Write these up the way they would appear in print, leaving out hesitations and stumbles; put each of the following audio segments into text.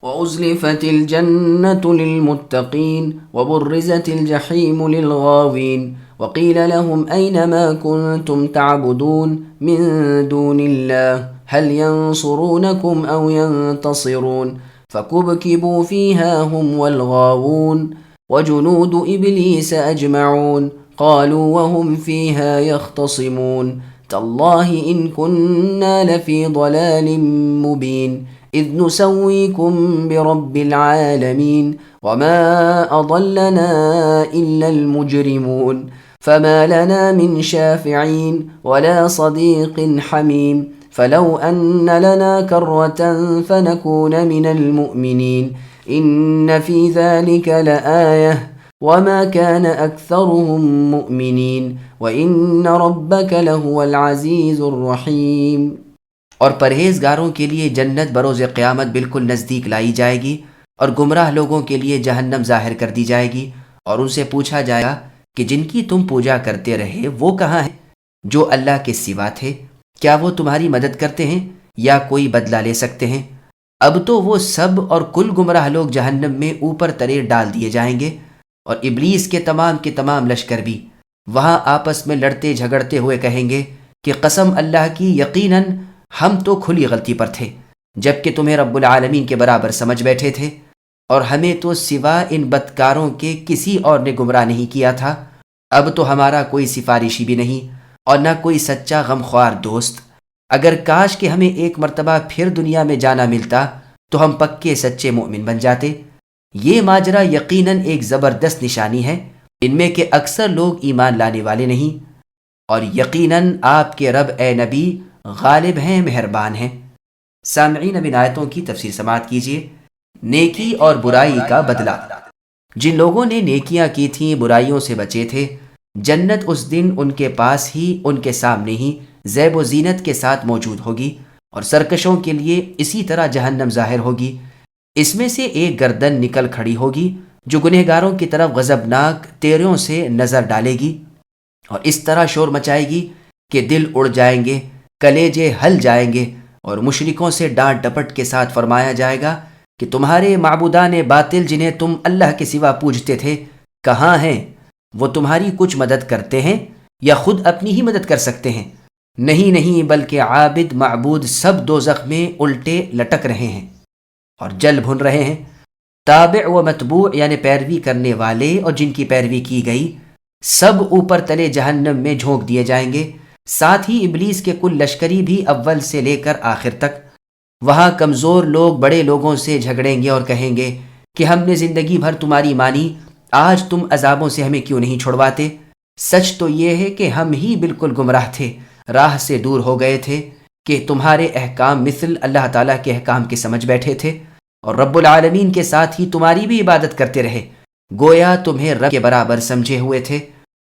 وأزلفت الجنة للمتقين وبرزت الجحيم للغاوين وقيل لهم أين ما كنتم تعبدون من دون الله هل ينصرونكم أو ينتصرون فكبكبوا فيها هم والغاوون وجنود إبليس أجمعون قالوا وهم فيها يختصمون تالله إن كنا لفي ضلال مبين إذ نسويكم برب العالمين وما أضلنا إلا المجرمون فما لنا من شافعين ولا صديق حميم فلو أن لنا كرة فنكون من المؤمنين إن في ذلك لآية وما كان أكثرهم مؤمنين وإن ربك لهو العزيز الرحيم۔ اور پرہیزگاروں کے لیے جنت بروز قیامت بالکل نزدیک لائی جائے گی، اور گمراہ لوگوں کے لیے جہنم ظاہر کر دی جائے گی، اور ان سے پوچھا جائے گا کہ جن کی تم پوجا کرتے رہے وہ کہاں ہیں جو اللہ کے سوا تھے؟ کیا وہ تمہاری مدد کرتے ہیں یا کوئی بدلہ لے سکتے ہیں؟ اب تو وہ سب اور کل گمراہ لوگ جہنم میں اوپر ترے ڈال دیے جائیں گے، اور ابلیس کے تمام لشکر بھی وہاں آپس میں لڑتے جھگڑتے ہوئے کہیں گے کہ قسم اللہ کی، یقیناً ہم تو کھلی غلطی پر تھے، جبکہ تمہیں رب العالمین کے برابر سمجھ بیٹھے تھے، اور ہمیں تو سوا ان بدکاروں کے کسی اور نے گمراہ نہیں کیا تھا۔ اب تو ہمارا کوئی سفارشی بھی نہیں اور نہ کوئی سچا غمخوار دوست۔ اگر کاش کہ ہمیں ایک مرتبہ پھر دنیا میں جانا ملتا تو ہم پکے سچے مومن بن جاتے۔ یہ ماجرا یقیناً ایک زبردست نشانی ہے، ان میں کہ اکثر لوگ ایمان لانے والے نہیں، اور یقیناً آپ کے رب اے نبی غالب ہیں، مہربان ہیں۔ سامعین، اب ان آیتوں کی تفسیر سماعت کیجیے۔ نیکی اور برائی کا بدلہ۔ جن لوگوں نے نیکیاں کی تھیں، برائیوں سے بچے تھے، جنت اس دن ان کے پاس ہی، ان کے سامنے ہی زیب و زینت کے ساتھ موجود ہوگی، اور سرکشوں کے لیے اسی طرح جہنم ظاہر ہوگی۔ اس میں سے ایک گردن نکل کھڑی ہوگی جو گنہگاروں کی طرف غضبناک تیروں سے نظر ڈالے گی، اور اس طرح شور مچائے گی کہ دل اڑ جائیں گے، کلیجے ہل جائیں گے، اور مشرکوں سے ڈانٹ ڈپٹ کے ساتھ فرمایا جائے گا کہ تمہارے معبودان باطل جنہیں تم اللہ کے سوا پوجتے تھے کہاں ہیں؟ وہ تمہاری کچھ مدد کرتے ہیں یا خود اپنی ہی مدد کر سکتے ہیں؟ نہیں، بلکہ عابد معبود سب دوزخ میں الٹے لٹک رہے ہیں اور جل بھن رہے ہیں۔ تابع و متبوع یعنی پیروی کرنے والے اور جن کی پیروی کی گئی، سب اوپر تلے جہنم میں جھونک دیے جائیں گے، ساتھ ہی ابلیس کے کل لشکری بھی اول سے لے کر آخر تک۔ وہاں کمزور لوگ بڑے لوگوں سے جھگڑیں گے اور کہیں گے کہ ہم نے زندگی بھر تمہاری مانی، آج تم عذابوں سے ہمیں کیوں نہیں چھڑواتے؟ سچ تو یہ ہے کہ ہم ہی بالکل گمراہ تھے، راہ سے دور ہو گئے تھے، کہ تمہارے احکام مثل اللہ تعالیٰ کے احکام کے سمجھ بیٹھے تھے، اور رب العالمین کے ساتھ ہی تمہاری بھی عبادت کرتے رہے، گویا تمہیں رب کے برابر سمجھے ہوئے تھے۔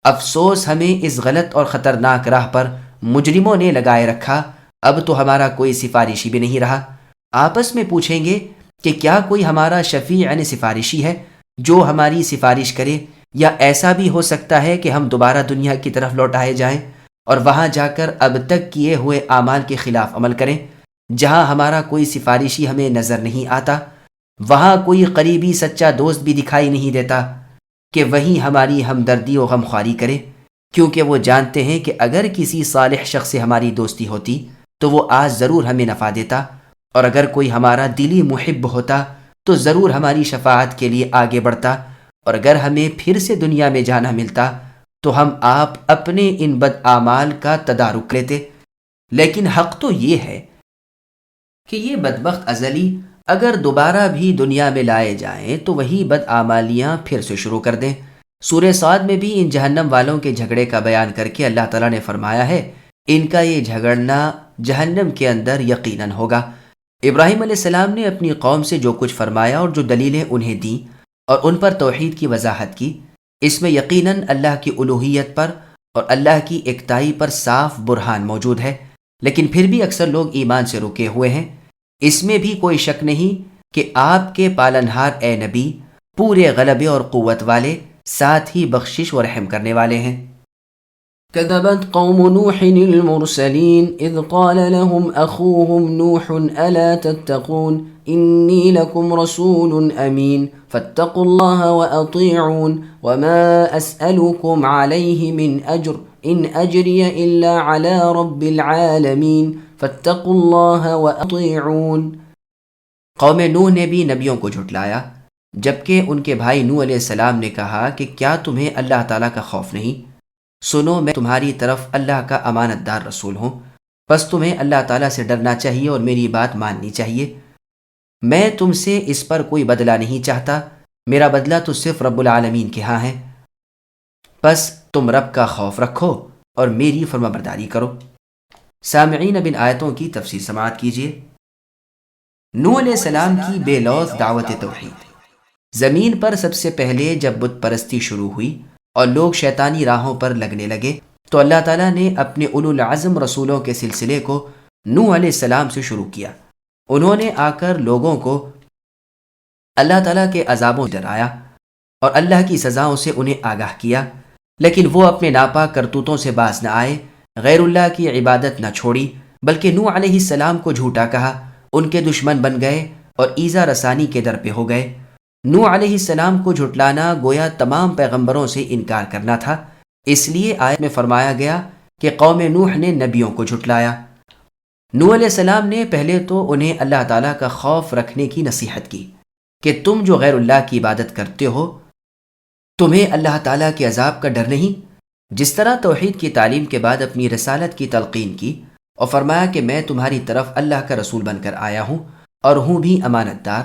افسوس، ہمیں اس غلط اور خطرناک راہ پر مجرموں نے لگائے رکھا، اب تو ہمارا کوئی سفارشی بھی نہیں رہا۔ آپس میں پوچھیں گے کہ کیا کوئی ہمارا شفیع یعنی سفارشی ہے جو ہماری سفارش کرے، یا ایسا بھی ہو سکتا ہے کہ ہم دوبارہ دنیا کی طرف لوٹائے جائیں اور وہاں جا کر اب تک کیے ہوئے اعمال کے خلاف عمل کریں۔ جہاں ہمارا کوئی سفارشی ہمیں نظر نہیں آتا، وہاں کوئی قریبی سچا دوست بھی دکھائی نہیں دیتا کہ وہیں ہماری ہمدردی و غمخواری کرے، کیونکہ وہ جانتے ہیں کہ اگر کسی صالح شخص سے ہماری دوستی ہوتی تو وہ آج ضرور ہمیں نفع دیتا، اور اگر کوئی ہمارا دلی محب ہوتا تو ضرور ہماری شفاعت کے لیے آگے بڑھتا، اور اگر ہمیں پھر سے دنیا میں جانا ملتا تو ہم آپ اپنے ان بد اعمال کا تدارک لیتے۔ لیکن حق تو یہ ہے کہ یہ بدبخت ازلی اگر دوبارہ بھی دنیا میں لائے جائیں تو وہی بد اعمالیاں پھر سے شروع کر دیں۔ سورہ صاد میں بھی ان جہنم والوں کے جھگڑے کا بیان کر کے اللہ تعالیٰ نے فرمایا ہے، ان کا یہ جھگڑنا جہنم کے اندر یقیناً ہوگا۔ ابراہیم علیہ السلام نے اپنی قوم سے جو کچھ فرمایا اور جو دلیلیں انہیں دیں اور ان پر توحید کی وضاحت کی، اس میں یقیناً اللہ کی الوہیت پر اور اللہ کی اکتائی پر صاف برہان موجود ہے، لیکن پھر بھی اکثر لوگ ایمان سے رکے ہوئے ہیں۔ اس میں بھی کوئی شک نہیں کہ آپ کے پالنہار اے نبی پورے غلبے اور قوت والے، ساتھ ہی بخشش و رحم کرنے والے ہیں۔ كذبت قوم نوح المرسلين إذ قال لهم أخوهم نوح ألا تتقون إني لكم رسول أمين فاتقوا الله وأطيعون وما أسألكم عليه من أجر إن أجري إلا على رب العالمين فاتقوا الله وأطيعون۔ قوم نوح نے بھی نبیوں کو جھٹلایا، جبکہ ان کے بھائی نوح علیہ السلام نے کہا کہ کیا تمہیں اللہ تعالیٰ کا خوف نہیں؟ سنو، میں تمہاری طرف اللہ کا امانت دار رسول ہوں، بس تمہیں اللہ تعالیٰ سے ڈرنا چاہیے اور میری بات ماننی چاہیے۔ میں تم سے اس پر کوئی بدلہ نہیں چاہتا، میرا بدلہ تو صرف رب العالمین کے ہاں ہے، بس تم رب کا خوف رکھو اور میری فرما برداری کرو۔ سامعین، اب ان آیتوں کی تفسیر سماعت کیجیے۔ نوح علیہ السلام کی بے لوث دعوت توحید۔ زمین پر سب سے پہلے جب بت پرستی شروع ہوئی اور لوگ شیطانی راہوں پر لگنے لگے تو اللہ تعالیٰ نے اپنے اولو العزم رسولوں کے سلسلے کو نوح علیہ السلام سے شروع کیا۔ انہوں نے آ کر لوگوں کو اللہ تعالیٰ کے عذابوں سے ڈرایا اور اللہ کی سزاؤں سے انہیں آگاہ کیا، لیکن وہ اپنے ناپاک کرتوتوں سے باز نہ آئے، غیر اللہ کی عبادت نہ چھوڑی، بلکہ نوح علیہ السلام کو جھوٹا کہا، ان کے دشمن بن گئے اور ایذا رسانی کے در پہ ہو گئے۔ نوح علیہ السلام کو جھٹلانا گویا تمام پیغمبروں سے انکار کرنا تھا، اس لیے آیت میں فرمایا گیا کہ قوم نوح نے نبیوں کو جھٹلایا۔ نوح علیہ السلام نے پہلے تو انہیں اللہ تعالیٰ کا خوف رکھنے کی نصیحت کی کہ تم جو غیر اللہ کی عبادت کرتے ہو، تمہیں اللہ تعالیٰ کے عذاب کا ڈر نہیں؟ جس طرح توحید کی تعلیم کے بعد اپنی رسالت کی تلقین کی اور فرمایا کہ میں تمہاری طرف اللہ کا رسول بن کر آیا ہوں اور ہوں بھی امانت دار،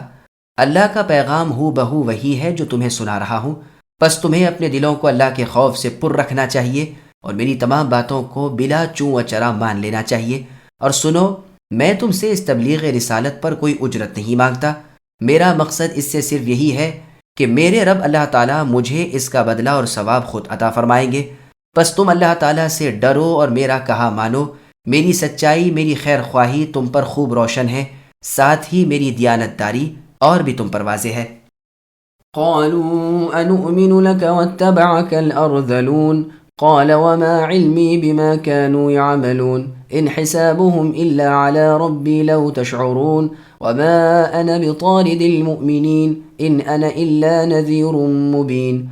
اللہ کا پیغام ہو بہو وہی ہے جو تمہیں سنا رہا ہوں، بس تمہیں اپنے دلوں کو اللہ کے خوف سے پر رکھنا چاہیے اور میری تمام باتوں کو بلا چوں و چرا مان لینا چاہیے۔ اور سنو، میں تم سے اس تبلیغ رسالت پر کوئی اجرت نہیں مانگتا، میرا مقصد اس سے صرف یہی ہے کہ میرے رب اللہ تعالیٰ مجھے اس کا بدلہ اور ثواب خود عطا فرمائیں گے، بس تم اللہ تعالیٰ سے ڈرو اور میرا کہا مانو، میری سچائی، میری خیر خواہی تم پر خوب روشن ہے، ساتھ ہی میری دیانت داری اور بھی تم پر واضح ہے۔ قالوا أنؤمن لك واتبعك الأرذلون قال وما علمي بما كانوا يعملون إن حسابهم إلا على ربي لو تشعرون وما أنا بطارد المؤمنين إن أنا إلا نذير مبين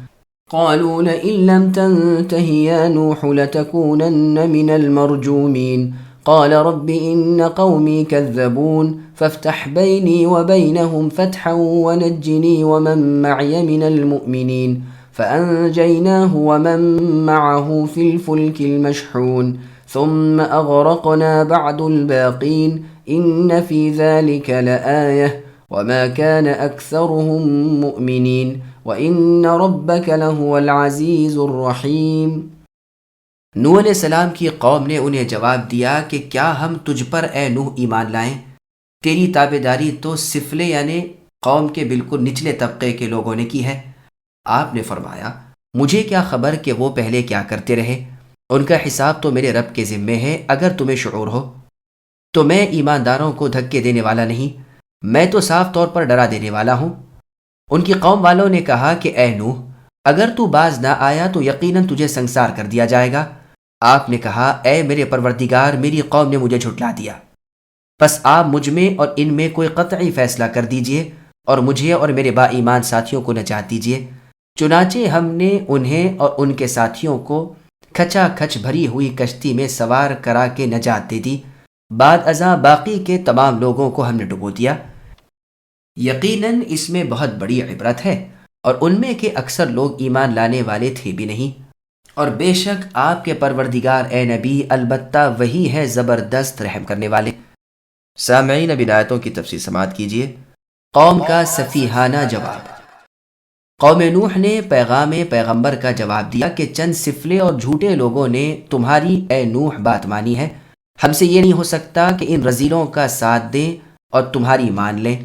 قالوا لئن لم تنته يا نوح لتكونن من المرجومين قال رب إن قومي كذبون فافتح بيني وبينهم فتحا ونجني ومن معي من المؤمنين فأنجيناه ومن معه في الفلك المشحون ثم أغرقنا بعد الباقين إن في ذلك لآية وما كان أكثرهم مؤمنين وإن ربك لهو العزيز الرحيم۔ نوح علیہ السلام کی قوم نے انہیں جواب دیا کہ کیا ہم تجھ پر اے نوح ایمان لائیں؟ تیری تابعداری تو سفلے یعنی قوم کے بالکل نچلے طبقے کے لوگوں نے کی ہے۔ آپ نے فرمایا، مجھے کیا خبر کہ وہ پہلے کیا کرتے رہے، ان کا حساب تو میرے رب کے ذمے ہے، اگر تمہیں شعور ہو تو میں ایمانداروں کو دھکے دینے والا نہیں، میں تو صاف طور پر ڈرا دینے والا ہوں۔ ان کی قوم والوں نے کہا کہ اے نوح، اگر تو باز نہ آیا تو یقیناً تجھے سنسار کر دیا جائے گا۔ آپ نے کہا، اے میرے پروردگار، میری قوم نے مجھے جھٹلا دیا، بس آپ مجھ میں اور ان میں کوئی قطعی فیصلہ کر دیجئے اور مجھے اور میرے با ایمان ساتھیوں کو نجات دیجئے۔ چنانچہ ہم نے انہیں اور ان کے ساتھیوں کو کھچا کھچ بھری ہوئی کشتی میں سوار کرا کے نجات دے دی، بعد ازاں باقی کے تمام لوگوں کو ہم نے ڈبو دیا۔ یقیناً اس میں بہت بڑی عبرت ہے، اور ان میں کے اکثر لوگ ایمان لانے والے تھے بھی نہیں، اور بے شک آپ کے پروردگار اے نبی البتہ وہی ہے زبردست رحم کرنے والے۔ سامعین، اب آیتوں کی تفسیر سماعت کیجیے۔ قوم کا سفیہانہ جواب۔ قوم نوح نے پیغام پیغمبر کا جواب دیا کہ چند سفلے اور جھوٹے لوگوں نے تمہاری اے نوح بات مانی ہے، ہم سے یہ نہیں ہو سکتا کہ ان رذیلوں کا ساتھ دیں اور تمہاری مان لیں۔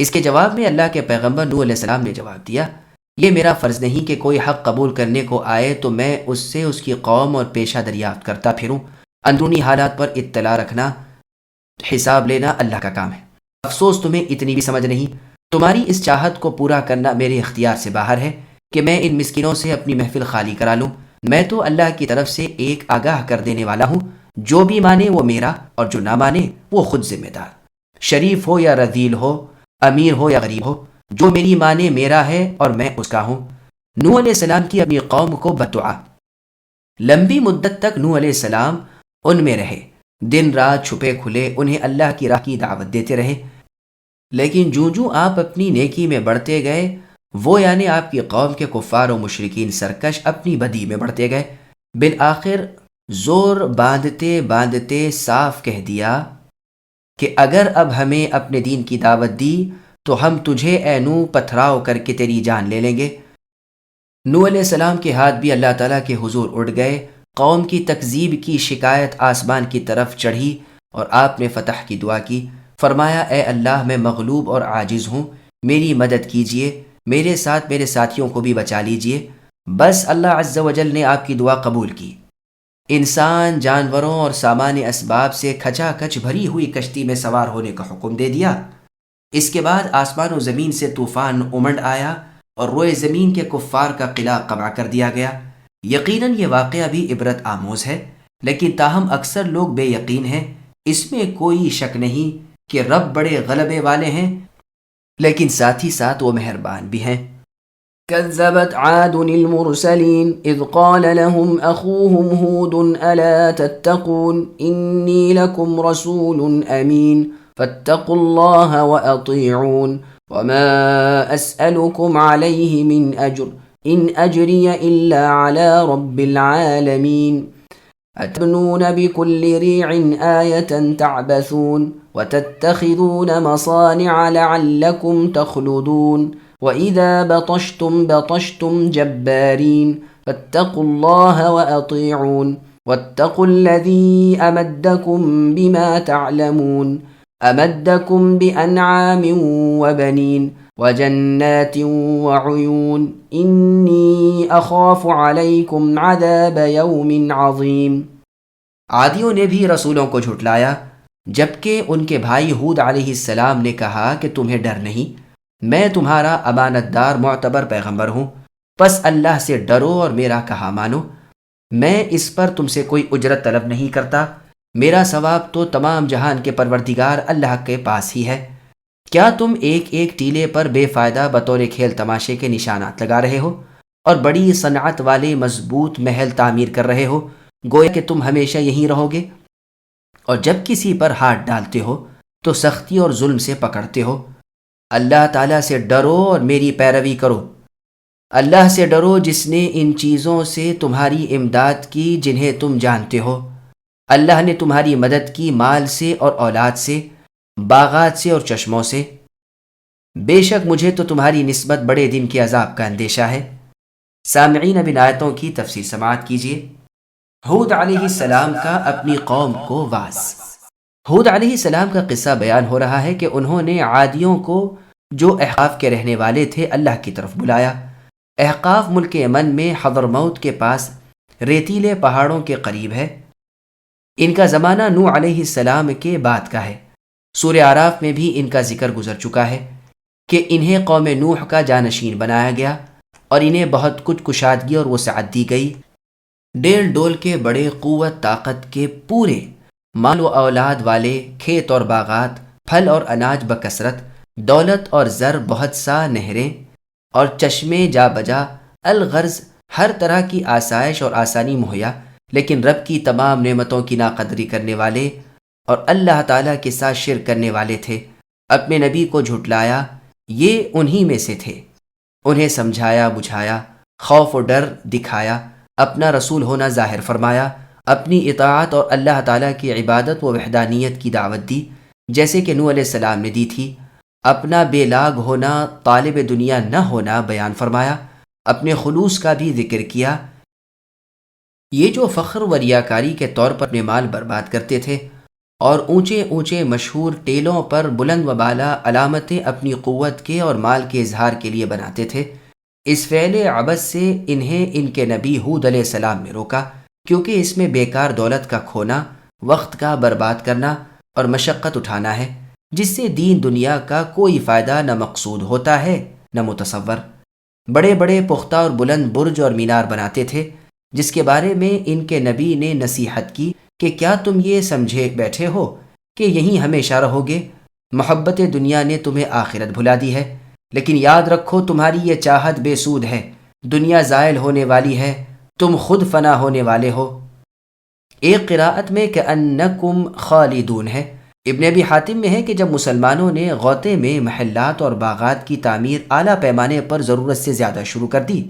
اس کے جواب میں اللہ کے پیغمبر نوح علیہ السلام نے جواب دیا، یہ میرا فرض نہیں کہ کوئی حق قبول کرنے کو آئے تو میں اس سے اس کی قوم اور پیشہ دریافت کرتا پھروں، اندرونی حالات پر اطلاع رکھنا، حساب لینا اللہ کا کام ہے۔ افسوس تمہیں اتنی بھی سمجھ نہیں، تمہاری اس چاہت کو پورا کرنا میرے اختیار سے باہر ہے کہ میں ان مسکینوں سے اپنی محفل خالی کرا لوں، میں تو اللہ کی طرف سے ایک آگاہ کر دینے والا ہوں، جو بھی مانے وہ میرا اور جو نہ مانے وہ خود ذمہ دار، شریف ہو یا رذیل ہو، امیر ہو یا غریب ہو، جو میری مانے میرا ہے اور میں اس کا ہوں۔ نوح علیہ السلام کی اپنی قوم کو بددعا۔ لمبی مدت تک نوح علیہ السلام ان میں رہے، دن رات چھپے کھلے انہیں اللہ کی راہ کی دعوت دیتے رہے، لیکن جوں آپ اپنی نیکی میں بڑھتے گئے، وہ یعنی آپ کی قوم کے کفار و مشرکین سرکش اپنی بدی میں بڑھتے گئے۔ بالآخر زور باندھتے باندھتے صاف کہہ دیا کہ اگر اب ہمیں اپنے دین کی دعوت دی تو ہم تجھے اے نوح پتھراؤ کر کے تیری جان لے لیں گے۔ نوح علیہ السلام کے ہاتھ بھی اللہ تعالیٰ کے حضور اڑ گئے، قوم کی تکذیب کی شکایت آسمان کی طرف چڑھی اور آپ نے فتح کی دعا کی۔ فرمایا اے اللہ میں مغلوب اور عاجز ہوں، میری مدد کیجئے، میرے ساتھ میرے ساتھیوں کو بھی بچا لیجئے۔ بس اللہ عز و جل نے آپ کی دعا قبول کی، انسان، جانوروں اور سامان اسباب سے کھچا کھچ بھری ہوئی کشتی میں سوار ہونے کا حکم دے دیا۔ اس کے بعد آسمان و زمین سے طوفان امنڈ آیا اور روئے زمین کے کفار کا قلعہ قمع کر دیا گیا۔ یقیناً یہ واقعہ بھی عبرت آموز ہے، لیکن تاہم اکثر لوگ بے یقین ہیں۔ اس میں کوئی شک نہیں کہ رب بڑے غلبے والے ہیں، لیکن ساتھ ہی ساتھ وہ مہربان بھی ہیں۔ كذبت عاد المرسلين إذ قال لهم أخوهم هود ألا تتقون إني لكم رسول أمين فاتقوا الله وأطيعون وما أسألكم عليه من أجر إن أجري إلا على رب العالمين أتبنون بكل ريع آية تعبثون وتتخذون مصانع لعلكم تخلدون وَإِذَا بَطَشْتُمْ بَطَشْتُمْ جَبَّارِينَ فَاتَّقُوا اللَّهَ وَأَطِيعُونَ وَاتَّقُوا الَّذِي أَمَدَّكُمْ بِمَا تَعْلَمُونَ أَمَدَّكُمْ بِأَنْعَامٍ وَبَنِينَ وَجَنَّاتٍ وَعُيُونٍ إِنِّي أَخَافُ عَلَيْكُمْ عَذَابَ يَوْمٍ عَظِيمٍ۔ عادیوں نے بھی رسولوں کو جھٹلایا، جبکہ ان کے بھائی ہود علیہ السلام نے کہا کہ تمہیں ڈر نہیں، میں تمہارا امانت دار معتبر پیغمبر ہوں، پس اللہ سے ڈرو اور میرا کہا مانو۔ میں اس پر تم سے کوئی اجرت طلب نہیں کرتا، میرا ثواب تو تمام جہان کے پروردگار اللہ کے پاس ہی ہے۔ کیا تم ایک ایک ٹیلے پر بے فائدہ بطور کھیل تماشے کے نشانات لگا رہے ہو اور بڑی صنعت والے مضبوط محل تعمیر کر رہے ہو، گویا کہ تم ہمیشہ یہیں رہو گے؟ اور جب کسی پر ہاتھ ڈالتے ہو تو سختی اور ظلم سے پکڑتے ہو۔ اللہ تعالیٰ سے ڈرو اور میری پیروی کرو۔ اللہ سے ڈرو جس نے ان چیزوں سے تمہاری امداد کی جنہیں تم جانتے ہو۔ اللہ نے تمہاری مدد کی مال سے اور اولاد سے، باغات سے اور چشموں سے۔ بے شک مجھے تو تمہاری نسبت بڑے دن کے عذاب کا اندیشہ ہے۔ سامعین، اب ان آیتوں کی تفصیل سماعت کیجیے۔ ہود علیہ السلام کا اپنی قوم کو واعظ۔ ہود علیہ السلام کا قصہ بیان ہو رہا ہے کہ انہوں نے عادیوں کو جو احقاف کے رہنے والے تھے اللہ کی طرف بلایا۔ احقاف ملک یمن میں حضرموت کے پاس ریتیلے پہاڑوں کے قریب ہے۔ ان کا زمانہ نوح علیہ السلام کے بعد کا ہے۔ سورہ اعراف میں بھی ان کا ذکر گزر چکا ہے کہ انہیں قوم نوح کا جانشین بنایا گیا اور انہیں بہت کچھ کشادگی اور وسعت دی گئی۔ ڈیل ڈول کے بڑے قوت طاقت کے پورے مال و اولاد والے، کھیت اور باغات، پھل اور اناج بکثرت، دولت اور زر بہت سا، نہریں اور چشمے جا بجا، الغرض ہر طرح کی آسائش اور آسانی مہیا، لیکن رب کی تمام نعمتوں کی ناقدری کرنے والے اور اللہ تعالیٰ کے ساتھ شرک کرنے والے تھے۔ اپنے نبی کو جھٹلایا، یہ انہی میں سے تھے۔ انہیں سمجھایا بجھایا، خوف و ڈر دکھایا، اپنا رسول ہونا ظاہر فرمایا، اپنی اطاعت اور اللہ تعالیٰ کی عبادت و وحدانیت کی دعوت دی، جیسے کہ نوح علیہ السلام نے دی تھی۔ اپنا بے لاگ ہونا، طالب دنیا نہ ہونا بیان فرمایا، اپنے خلوص کا بھی ذکر کیا۔ یہ جو فخر و ریاکاری کے طور پر اپنے مال برباد کرتے تھے اور اونچے اونچے مشہور ٹیلوں پر بلند و بالا علامتیں اپنی قوت کے اور مال کے اظہار کے لیے بناتے تھے، اس فعل عبث سے انہیں ان کے نبی ہود علیہ السلام نے روکا، کیونکہ اس میں بیکار دولت کا کھونا، وقت کا برباد کرنا اور مشقت اٹھانا ہے، جس سے دین دنیا کا کوئی فائدہ نہ مقصود ہوتا ہے نہ متصور۔ بڑے بڑے پختہ اور بلند برج اور مینار بناتے تھے، جس کے بارے میں ان کے نبی نے نصیحت کی کہ کیا تم یہ سمجھے بیٹھے ہو کہ یہیں ہمیشہ رہو گے؟ محبت دنیا نے تمہیں آخرت بھلا دی ہے، لیکن یاد رکھو تمہاری یہ چاہت بے سود ہے، دنیا زائل ہونے والی ہے، تم خود فنا ہونے والے ہو۔ ایک قراءت میں کہ انکم خالدون ہے۔ ابن ابی حاتم میں ہے کہ جب مسلمانوں نے غوطے میں محلات اور باغات کی تعمیر اعلیٰ پیمانے پر ضرورت سے زیادہ شروع کر دی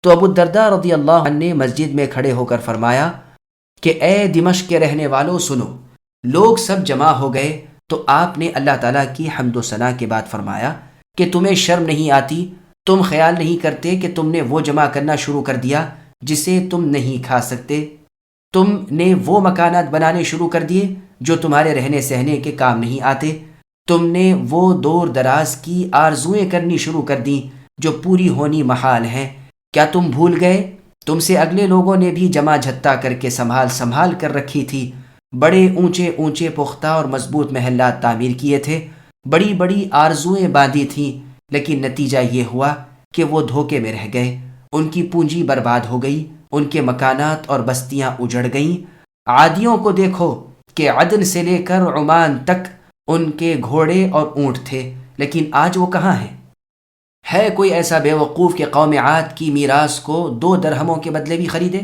تو ابو الدرداء رضی اللہ عنہ نے مسجد میں کھڑے ہو کر فرمایا کہ اے دمشق کے رہنے والوں سنو، لوگ سب جمع ہو گئے تو آپ نے اللہ تعالیٰ کی حمد و ثنا کے بعد فرمایا کہ تمہیں شرم نہیں آتی؟ تم خیال نہیں کرتے کہ تم نے وہ جمع کرنا شروع کر دیا جسے تم نہیں کھا سکتے؟ تم نے وہ مکانات بنانے شروع کر دیے جو تمہارے رہنے سہنے کے کام نہیں آتے؟ تم نے وہ دور دراز کی آرزویں کرنی شروع کر دیں جو پوری ہونی محال ہیں۔ کیا تم بھول گئے تم سے اگلے لوگوں نے بھی جمع جھتا کر کے سنبھال کر رکھی تھی، بڑے اونچے اونچے پختہ اور مضبوط محلات تعمیر کیے تھے، بڑی بڑی آرزویں باندھی تھیں، لیکن نتیجہ یہ ہوا کہ وہ دھوکے میں رہ گئے، ان کی پونجی برباد ہو گئی، ان کے مکانات اور بستیاں اجڑ گئیں۔ عادیوں کو دیکھو کہ عدن سے لے کر عمان تک ان کے گھوڑے اور اونٹ تھے، لیکن آج وہ کہاں ہیں؟ ہے کوئی ایسا بے وقوف کہ قوم عاد کی میراث کو 2 درہموں کے بدلے بھی خریدے؟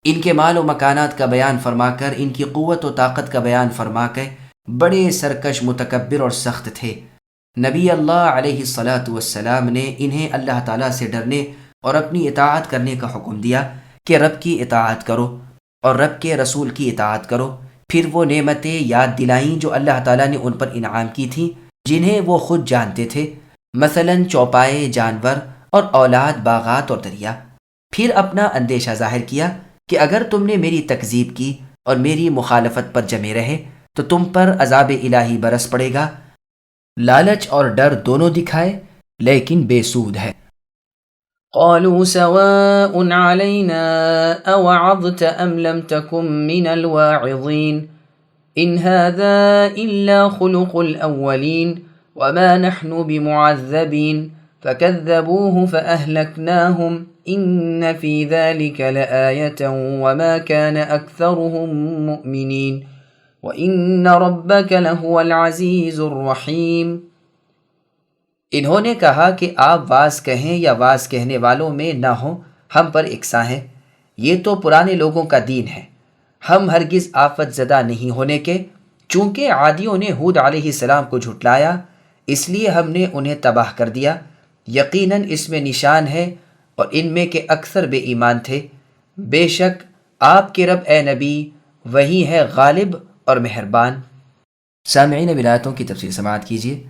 ان کے مال و مکانات کا بیان فرما کر، ان کی قوت و طاقت کا بیان فرما کر بڑے سرکش، متکبر اور سخت تھے۔ نبی اللہ علیہ الصلاۃ والسلام نے انہیں اللہ تعالیٰ سے ڈرنے اور اپنی اطاعت کرنے کا حکم دیا کہ رب کی اطاعت کرو اور رب کے رسول کی اطاعت کرو۔ پھر وہ نعمتیں یاد دلائیں جو اللہ تعالیٰ نے ان پر انعام کی تھیں، جنہیں وہ خود جانتے تھے، مثلا چوپائے جانور اور اولاد، باغات اور دریا۔ پھر اپنا اندیشہ ظاہر کیا کہ اگر تم نے میری تکذیب کی اور میری مخالفت پر جمے رہے تو تم پر عذاب الہی برس پڑے گا۔ لالچ اور ڈر دونوں دکھائے لیکن بے سود ہے۔ قالوا سواء علينا أوعظت أم لم تكن من الواعظين إن هذا إلا خلق الأولين وما نحن بمعذبين فكذبوه فأهلكناهم إن في ذلك لآية وما كان أكثرهم مؤمنين وإن ربك لهو العزيز الرحيم۔ انہوں نے کہا کہ آپ واز کہیں یا واز کہنے والوں میں نہ ہوں، ہم پر یکساں ہیں، یہ تو پرانے لوگوں کا دین ہے، ہم ہرگز آفت زدہ نہیں ہونے کے۔ چونکہ عادیوں نے ہود علیہ السلام کو جھٹلایا، اس لیے ہم نے انہیں تباہ کر دیا۔ یقیناً اس میں نشان ہے اور ان میں کے اکثر بے ایمان تھے۔ بے شک آپ کے رب اے نبی وہی ہے غالب اور مہربان۔ سامعین ولایتوں کی تفصیل سماعت کیجیے۔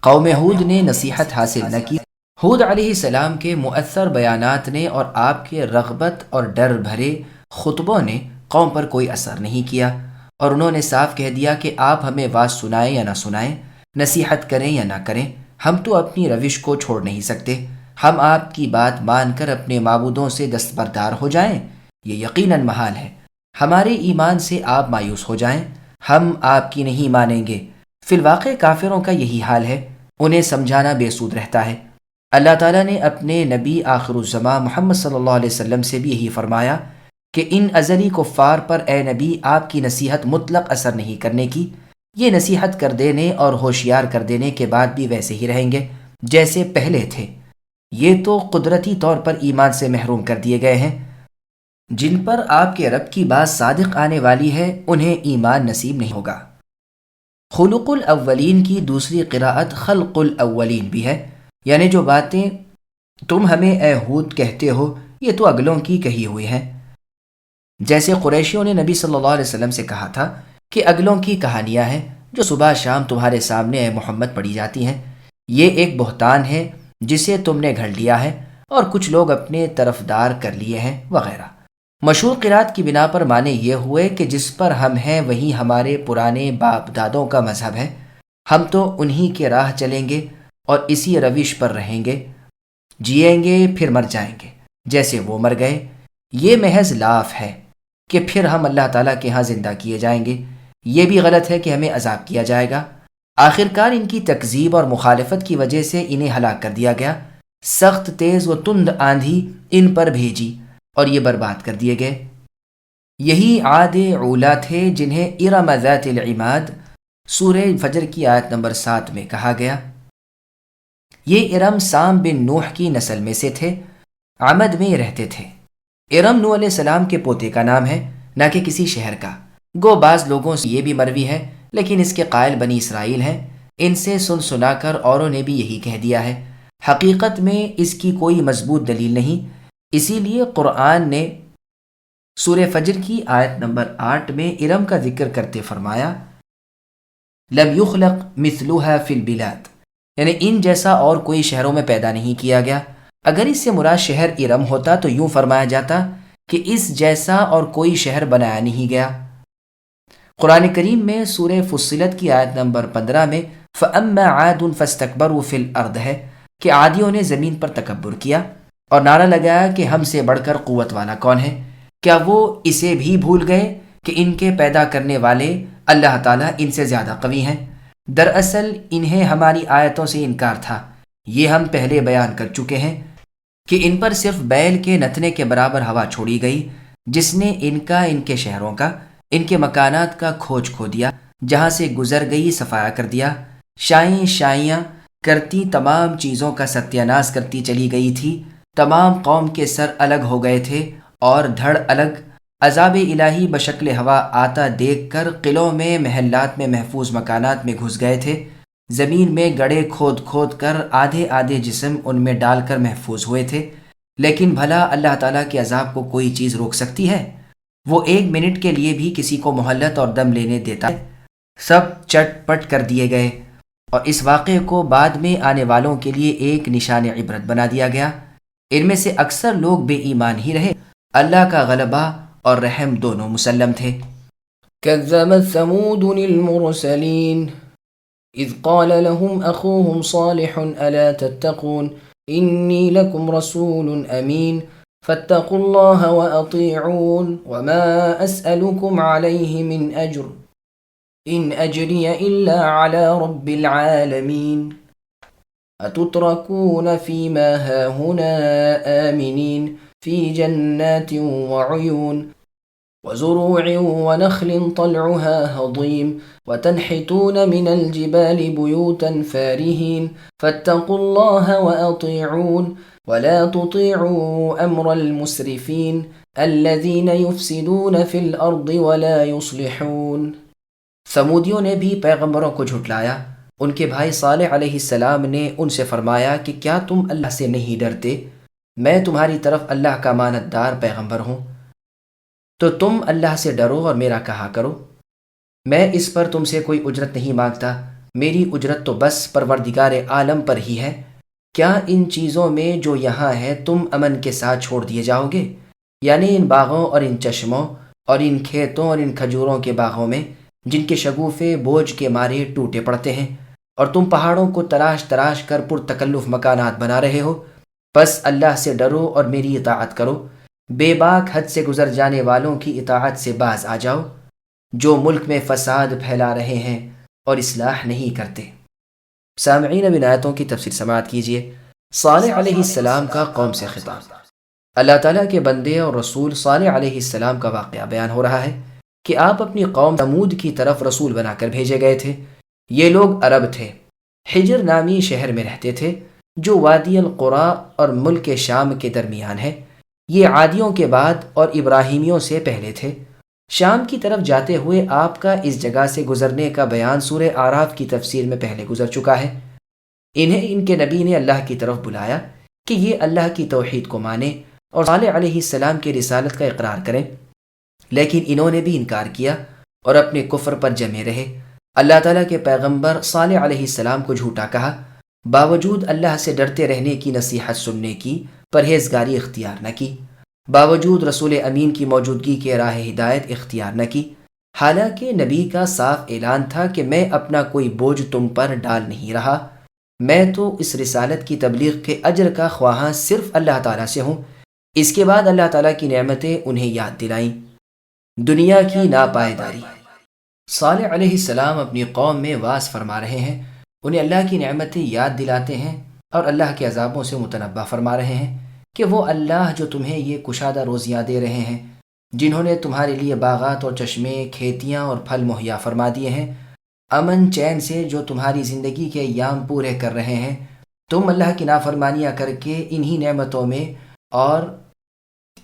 قوم ہود نے نصیحت حاصل نہ کی۔ ہود علیہ السلام کے مؤثر بیانات نے اور آپ کے رغبت اور ڈر بھرے خطبوں نے قوم پر کوئی اثر نہیں کیا، اور انہوں نے صاف کہہ دیا کہ آپ ہمیں واز سنائیں یا نہ سنائیں، نصیحت کریں یا نہ کریں، ہم تو اپنی روش کو چھوڑ نہیں سکتے، ہم آپ کی بات مان کر اپنے معبودوں سے دستبردار ہو جائیں، یہ یقیناً محال ہے۔ ہمارے ایمان سے آپ مایوس ہو جائیں، ہم آپ کی نہیں مانیں گے۔ فی الواقع کافروں کا یہی حال ہے، انہیں سمجھانا بے سود رہتا ہے۔ اللہ تعالیٰ نے اپنے نبی آخر الزماں محمد صلی اللہ علیہ وسلم سے بھی یہی فرمایا کہ ان ازلی کفار پر اے نبی آپ کی نصیحت مطلق اثر نہیں کرنے کی، یہ نصیحت کر دینے اور ہوشیار کر دینے کے بعد بھی ویسے ہی رہیں گے جیسے پہلے تھے۔ یہ تو قدرتی طور پر ایمان سے محروم کر دیے گئے ہیں۔ جن پر آپ کے رب کی بات صادق آنے والی ہے انہیں ایمان نصیب نہیں ہوگا۔ خلق الاولین کی دوسری قراءت خلق الاولین بھی ہے، یعنی جو باتیں تم ہمیں اے ہود کہتے ہو یہ تو اگلوں کی کہی ہوئی ہیں۔ جیسے قریشیوں نے نبی صلی اللہ علیہ وسلم سے کہا تھا کہ اگلوں کی کہانیاں ہیں جو صبح شام تمہارے سامنے اے محمد پڑھی جاتی ہیں، یہ ایک بہتان ہے جسے تم نے گھڑ لیا ہے اور کچھ لوگ اپنے طرفدار کر لیے ہیں وغیرہ۔ مشہور قرات کی بنا پر معنی یہ ہوئے کہ جس پر ہم ہیں وہی ہمارے پرانے باپ دادوں کا مذہب ہے، ہم تو انہی کے راہ چلیں گے اور اسی روش پر رہیں گے، جئیں گے پھر مر جائیں گے جیسے وہ مر گئے۔ یہ محض لاف ہے کہ پھر ہم اللہ تعالیٰ کے ہاں زندہ کیے جائیں گے، یہ بھی غلط ہے کہ ہمیں عذاب کیا جائے گا۔ آخرکار ان کی تکذیب اور مخالفت کی وجہ سے انہیں ہلاک کر دیا گیا، سخت تیز و تند آندھی ان پر بھیجی، اور یہ برباد کر دیے گئے۔ یہی عاد اولا تھے جنہیں ارم ذات العماد سورہ فجر کی آیت نمبر 7 میں کہا گیا۔ یہ ارم سام بن نوح کی نسل میں سے تھے، عمد میں رہتے تھے۔ ارم نوح علیہ السلام کے پوتے کا نام ہے، نہ کہ کسی شہر کا۔ گو بعض لوگوں سے یہ بھی مروی ہے، لیکن اس کے قائل بنی اسرائیل ہیں۔ ان سے سنا کر اوروں نے بھی یہی کہہ دیا ہے۔ حقیقت میں اس کی کوئی مضبوط دلیل نہیں، اسی لیے قرآن نے سورہ فجر کی آیت نمبر 8 میں ارم کا ذکر کرتے فرمایا لم یخلق مثلها فی البلاد، یعنی ان جیسا اور کوئی شہروں میں پیدا نہیں کیا گیا۔ اگر اس سے مراد شہر ارم ہوتا تو یوں فرمایا جاتا کہ اس جیسا اور کوئی شہر بنایا نہیں گیا۔ قرآن کریم میں سورہ فصلت کی آیت نمبر 15 میں فَأَمَّا عَادٌ فَاسْتَكْبَرُوا فِي الْأَرْضِ ہے کہ عادیوں نے زمین پر تکبر کیا اور نعرہ لگایا کہ ہم سے بڑھ کر قوت والا کون ہے۔ کیا وہ اسے بھی بھول گئے کہ ان کے پیدا کرنے والے اللہ تعالیٰ ان سے زیادہ قوی ہیں؟ دراصل انہیں ہماری آیتوں سے انکار تھا۔ یہ ہم پہلے بیان کر چکے ہیں کہ ان پر صرف بیل کے نتنے کے برابر ہوا چھوڑی گئی، جس نے ان کے شہروں کا، ان کے مکانات کا کھوج کھو دیا، جہاں سے گزر گئی صفایا کر دیا۔ شائیاں کرتی تمام چیزوں کا ستیہ ناش کرتی چلی گئی تھی۔ تمام قوم کے سر الگ ہو گئے تھے اور دھڑ الگ۔ عذاب الہی بشکل ہوا آتا دیکھ کر قلعوں میں، محلات میں، محفوظ مکانات میں گھس گئے تھے۔ زمین میں گڑھے کھود کر آدھے آدھے جسم ان میں ڈال کر محفوظ ہوئے تھے۔ لیکن بھلا اللہ تعالیٰ کے عذاب کو کوئی چیز روک سکتی ہے؟ وہ 1 منٹ کے لیے بھی کسی کو مہلت اور دم لینے دیتا ہے؟ سب چٹ پٹ کر دیے گئے، اور اس واقعے کو بعد میں آنے والوں کے لیے ایک نشان عبرت بنا دیا گیا۔ ان میں سے اکثر لوگ بے ایمان ہی رہے۔ اللہ کا غلبہ اور رحم دونوں مسلم تھے۔ كذبت ثمود المرسلين إذ قال لهم أخوهم صالح ألا تتقون إني لكم رسول أمين فاتقوا الله وأطيعون وما أسألكم عليه من أجر إن أجري إلا على رب العالمين أتتركون فيما هاهنا آمنين في جنات وعيون وزروع ونخل طلعها هضيم وتنحتون من الجبال بيوتا فارهين فاتقوا الله وأطيعون ولا تطيعوا أمر المسرفين الذين يفسدون في الأرض ولا يصلحون۔ سمودیوں نے بھی پیغمبروں کو جھٹلایا۔ ان کے بھائی صالح علیہ السلام نے ان سے فرمایا کہ کیا تم اللہ سے نہیں ڈرتے؟ میں تمہاری طرف اللہ کا امانت دار پیغمبر ہوں، تو تم اللہ سے ڈرو اور میرا کہا کرو۔ میں اس پر تم سے کوئی اجرت نہیں مانگتا، میری اجرت تو بس پروردگار عالم پر ہی ہے۔ کیا ان چیزوں میں جو یہاں ہے تم امن کے ساتھ چھوڑ دیے جاؤ گے؟ یعنی ان باغوں اور ان چشموں اور ان کھیتوں اور ان کھجوروں کے باغوں میں جن کے شگوفے بوجھ کے مارے ٹوٹے پڑتے ہیں، اور تم پہاڑوں کو تراش کر پرتکلف مکانات بنا رہے ہو۔ بس اللہ سے ڈرو اور میری اطاعت کرو۔ بے باک حد سے گزر جانے والوں کی اطاعت سے باز آ جاؤ، جو ملک میں فساد پھیلا رہے ہیں اور اصلاح نہیں کرتے۔ سامعین، اب ان آیتوں کی تفسیر سماعت کیجیے۔ صالح علیہ السلام کا قوم سے خطاب۔ اللہ تعالیٰ کے بندے اور رسول صالح علیہ السلام کا واقعہ بیان ہو رہا ہے کہ آپ اپنی قوم ثمود کی طرف رسول بنا کر بھیجے گئے تھے۔ یہ لوگ عرب تھے، حجر نامی شہر میں رہتے تھے جو وادی القرا اور ملک شام کے درمیان ہے۔ یہ عادیوں کے بعد اور ابراہیمیوں سے پہلے تھے۔ شام کی طرف جاتے ہوئے آپ کا اس جگہ سے گزرنے کا بیان سورہ اعراف کی تفسیر میں پہلے گزر چکا ہے۔ انہیں ان کے نبی نے اللہ کی طرف بلایا کہ یہ اللہ کی توحید کو مانیں اور صالح علیہ السلام کی رسالت کا اقرار کریں، لیکن انہوں نے بھی انکار کیا اور اپنے کفر پر جمے رہے۔ اللہ تعالیٰ کے پیغمبر صالح علیہ السلام کو جھوٹا کہا، باوجود اللہ سے ڈرتے رہنے کی نصیحت سننے کی پرہیزگاری اختیار نہ کی، باوجود رسول امین کی موجودگی کے راہ ہدایت اختیار نہ کی، حالانکہ نبی کا صاف اعلان تھا کہ میں اپنا کوئی بوجھ تم پر ڈال نہیں رہا، میں تو اس رسالت کی تبلیغ کے اجر کا خواہاں صرف اللہ تعالیٰ سے ہوں۔ اس کے بعد اللہ تعالیٰ کی نعمتیں انہیں یاد دلائیں۔ دنیا کی ناپائیداری۔ صالح علیہ السلام اپنی قوم میں واعظ فرما رہے ہیں، انہیں اللہ کی نعمتیں یاد دلاتے ہیں اور اللہ کے عذابوں سے متنبہ فرما رہے ہیں۔ کہ وہ اللہ جو تمہیں یہ کشادہ روزیاں دے رہے ہیں، جنہوں نے تمہارے لیے باغات اور چشمے، کھیتیاں اور پھل مہیا فرما دیے ہیں، امن چین سے جو تمہاری زندگی کے ایام پورے کر رہے ہیں، تم اللہ کی نافرمانیاں کر کے انہی نعمتوں میں اور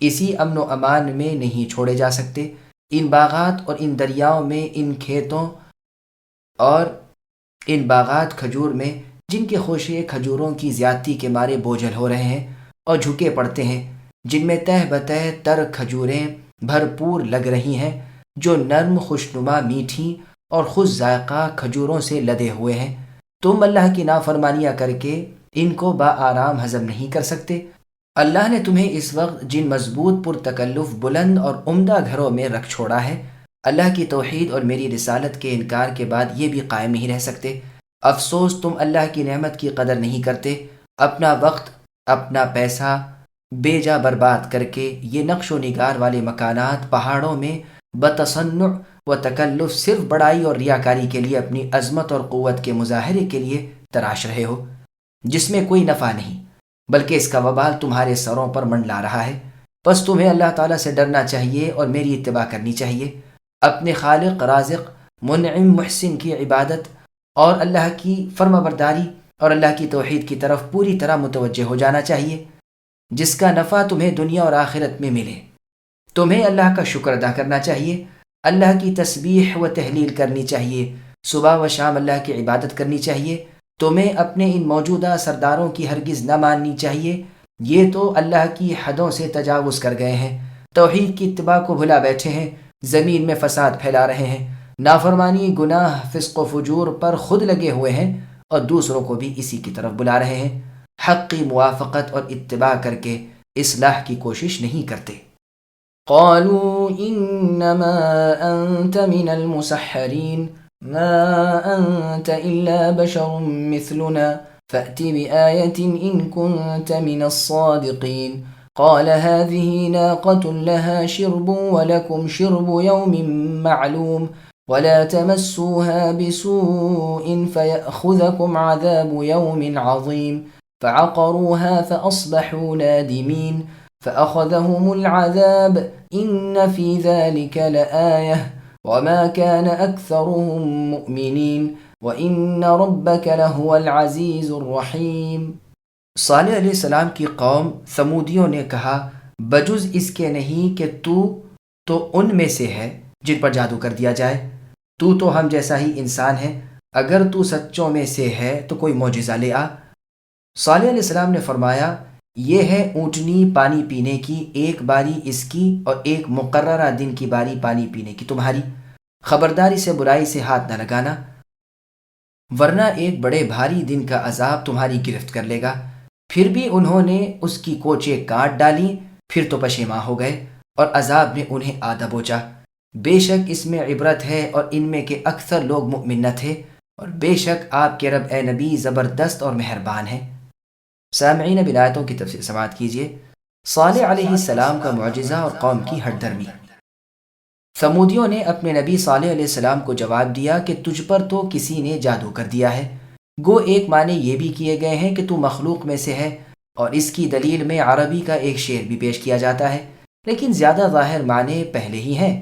اسی امن و امان میں نہیں چھوڑے جا سکتے۔ ان باغات اور ان دریاؤں میں، ان کھیتوں اور ان باغات کھجور میں، جن کے خوشے کھجوروں کی زیادتی کے مارے بوجھل ہو رہے ہیں اور جھکے پڑتے ہیں، جن میں تہ بتہ تر کھجوریں بھرپور لگ رہی ہیں، جو نرم، خوشنما، میٹھی اور خوش ذائقہ کھجوروں سے لدے ہوئے ہیں، تم اللہ کی نافرمانیاں کر کے ان کو بآرام ہضم نہیں کر سکتے۔ اللہ نے تمہیں اس وقت جن مضبوط، پرتکلف، بلند اور عمدہ گھروں میں رکھ چھوڑا ہے، اللہ کی توحید اور میری رسالت کے انکار کے بعد یہ بھی قائم نہیں رہ سکتے۔ افسوس تم اللہ کی نعمت کی قدر نہیں کرتے، اپنا وقت، اپنا پیسہ بے جا برباد کر کے یہ نقش و نگار والے مکانات پہاڑوں میں بتصنع و تکلف صرف بڑائی اور ریاکاری کے لیے اپنی عظمت اور قوت کے مظاہرے کے لیے تراش رہے ہو، جس میں کوئی نفع نہیں بلکہ اس کا وبال تمہارے سروں پر منڈلا رہا ہے۔ بس تمہیں اللہ تعالیٰ سے ڈرنا چاہیے اور میری اتباع کرنی چاہیے، اپنے خالق، رازق، منعم، محسن کی عبادت اور اللہ کی فرما برداری اور اللہ کی توحید کی طرف پوری طرح متوجہ ہو جانا چاہیے، جس کا نفع تمہیں دنیا اور آخرت میں ملے۔ تمہیں اللہ کا شکر ادا کرنا چاہیے، اللہ کی تسبیح و تحلیل کرنی چاہیے، صبح و شام اللہ کی عبادت کرنی چاہیے۔ تمہیں اپنے ان موجودہ سرداروں کی ہرگز نہ ماننی چاہیے، یہ تو اللہ کی حدوں سے تجاوز کر گئے ہیں، توحید کی اتباع کو بھلا بیٹھے ہیں، زمین میں فساد پھیلا رہے ہیں، نافرمانی، گناہ، فسق و فجور پر خود لگے ہوئے ہیں اور دوسروں کو بھی اسی کی طرف بلا رہے ہیں، حق کی موافقت اور اتباع کر کے اصلاح کی کوشش نہیں کرتے۔ قالوا انما انت من المسحرين ما انت الا بشر مثلنا فأت بآية ان كنت من الصادقين قال هذه ناقة لها شرب ولكم شرب يوم معلوم ولا تمسوها بسوء فيأخذكم عذاب يوم عظيم فعقروها فأصبحوا نادمين فأخذهم العذاب إن في ذلك لآية وما كان أكثرهم مؤمنين وإن ربك لهو العزيز الرحيم۔ صالح علیہ السلام کی قوم ثمودیوں نے کہا، بجز اس کے نہیں کہ تو ان میں سے ہے جن پر جادو کر دیا جائے، تو ہم جیسا ہی انسان ہے، اگر تو سچوں میں سے ہے تو کوئی معجزہ لے آ۔ صالح علیہ السلام نے فرمایا، یہ ہے اونٹنی پانی پینے کی، ایک باری اس کی اور ایک مقررہ دن کی باری پانی پینے کی تمہاری، خبرداری سے برائی سے ہاتھ نہ لگانا، ورنہ ایک بڑے بھاری دن کا عذاب تمہاری گرفت کر لے گا۔ پھر بھی انہوں نے اس کی کوچیں کاٹ ڈالی، پھر تو پشیماں ہو گئے اور عذاب نے انہیں آ دبوچا۔ بے شک اس میں عبرت ہے اور ان میں کے اکثر لوگ مؤمن نہ تھے، اور بے شک آپ کے رب اے نبی زبردست اور مہربان ہیں۔ سامعین، اب آیتوں کی تفسیر سماعت کیجیے۔ صالح علیہ السلام کا معجزہ اور قوم کی ہٹ درمی۔ ثمودیوں نے اپنے نبی صالح علیہ السلام کو جواب دیا کہ تجھ پر تو کسی نے جادو کر دیا ہے۔ گو ایک معنی یہ بھی کیے گئے ہیں کہ تو مخلوق میں سے ہے، اور اس کی دلیل میں عربی کا ایک شعر بھی پیش کیا جاتا ہے، لیکن زیادہ ظاہر معنی پہلے ہی ہیں۔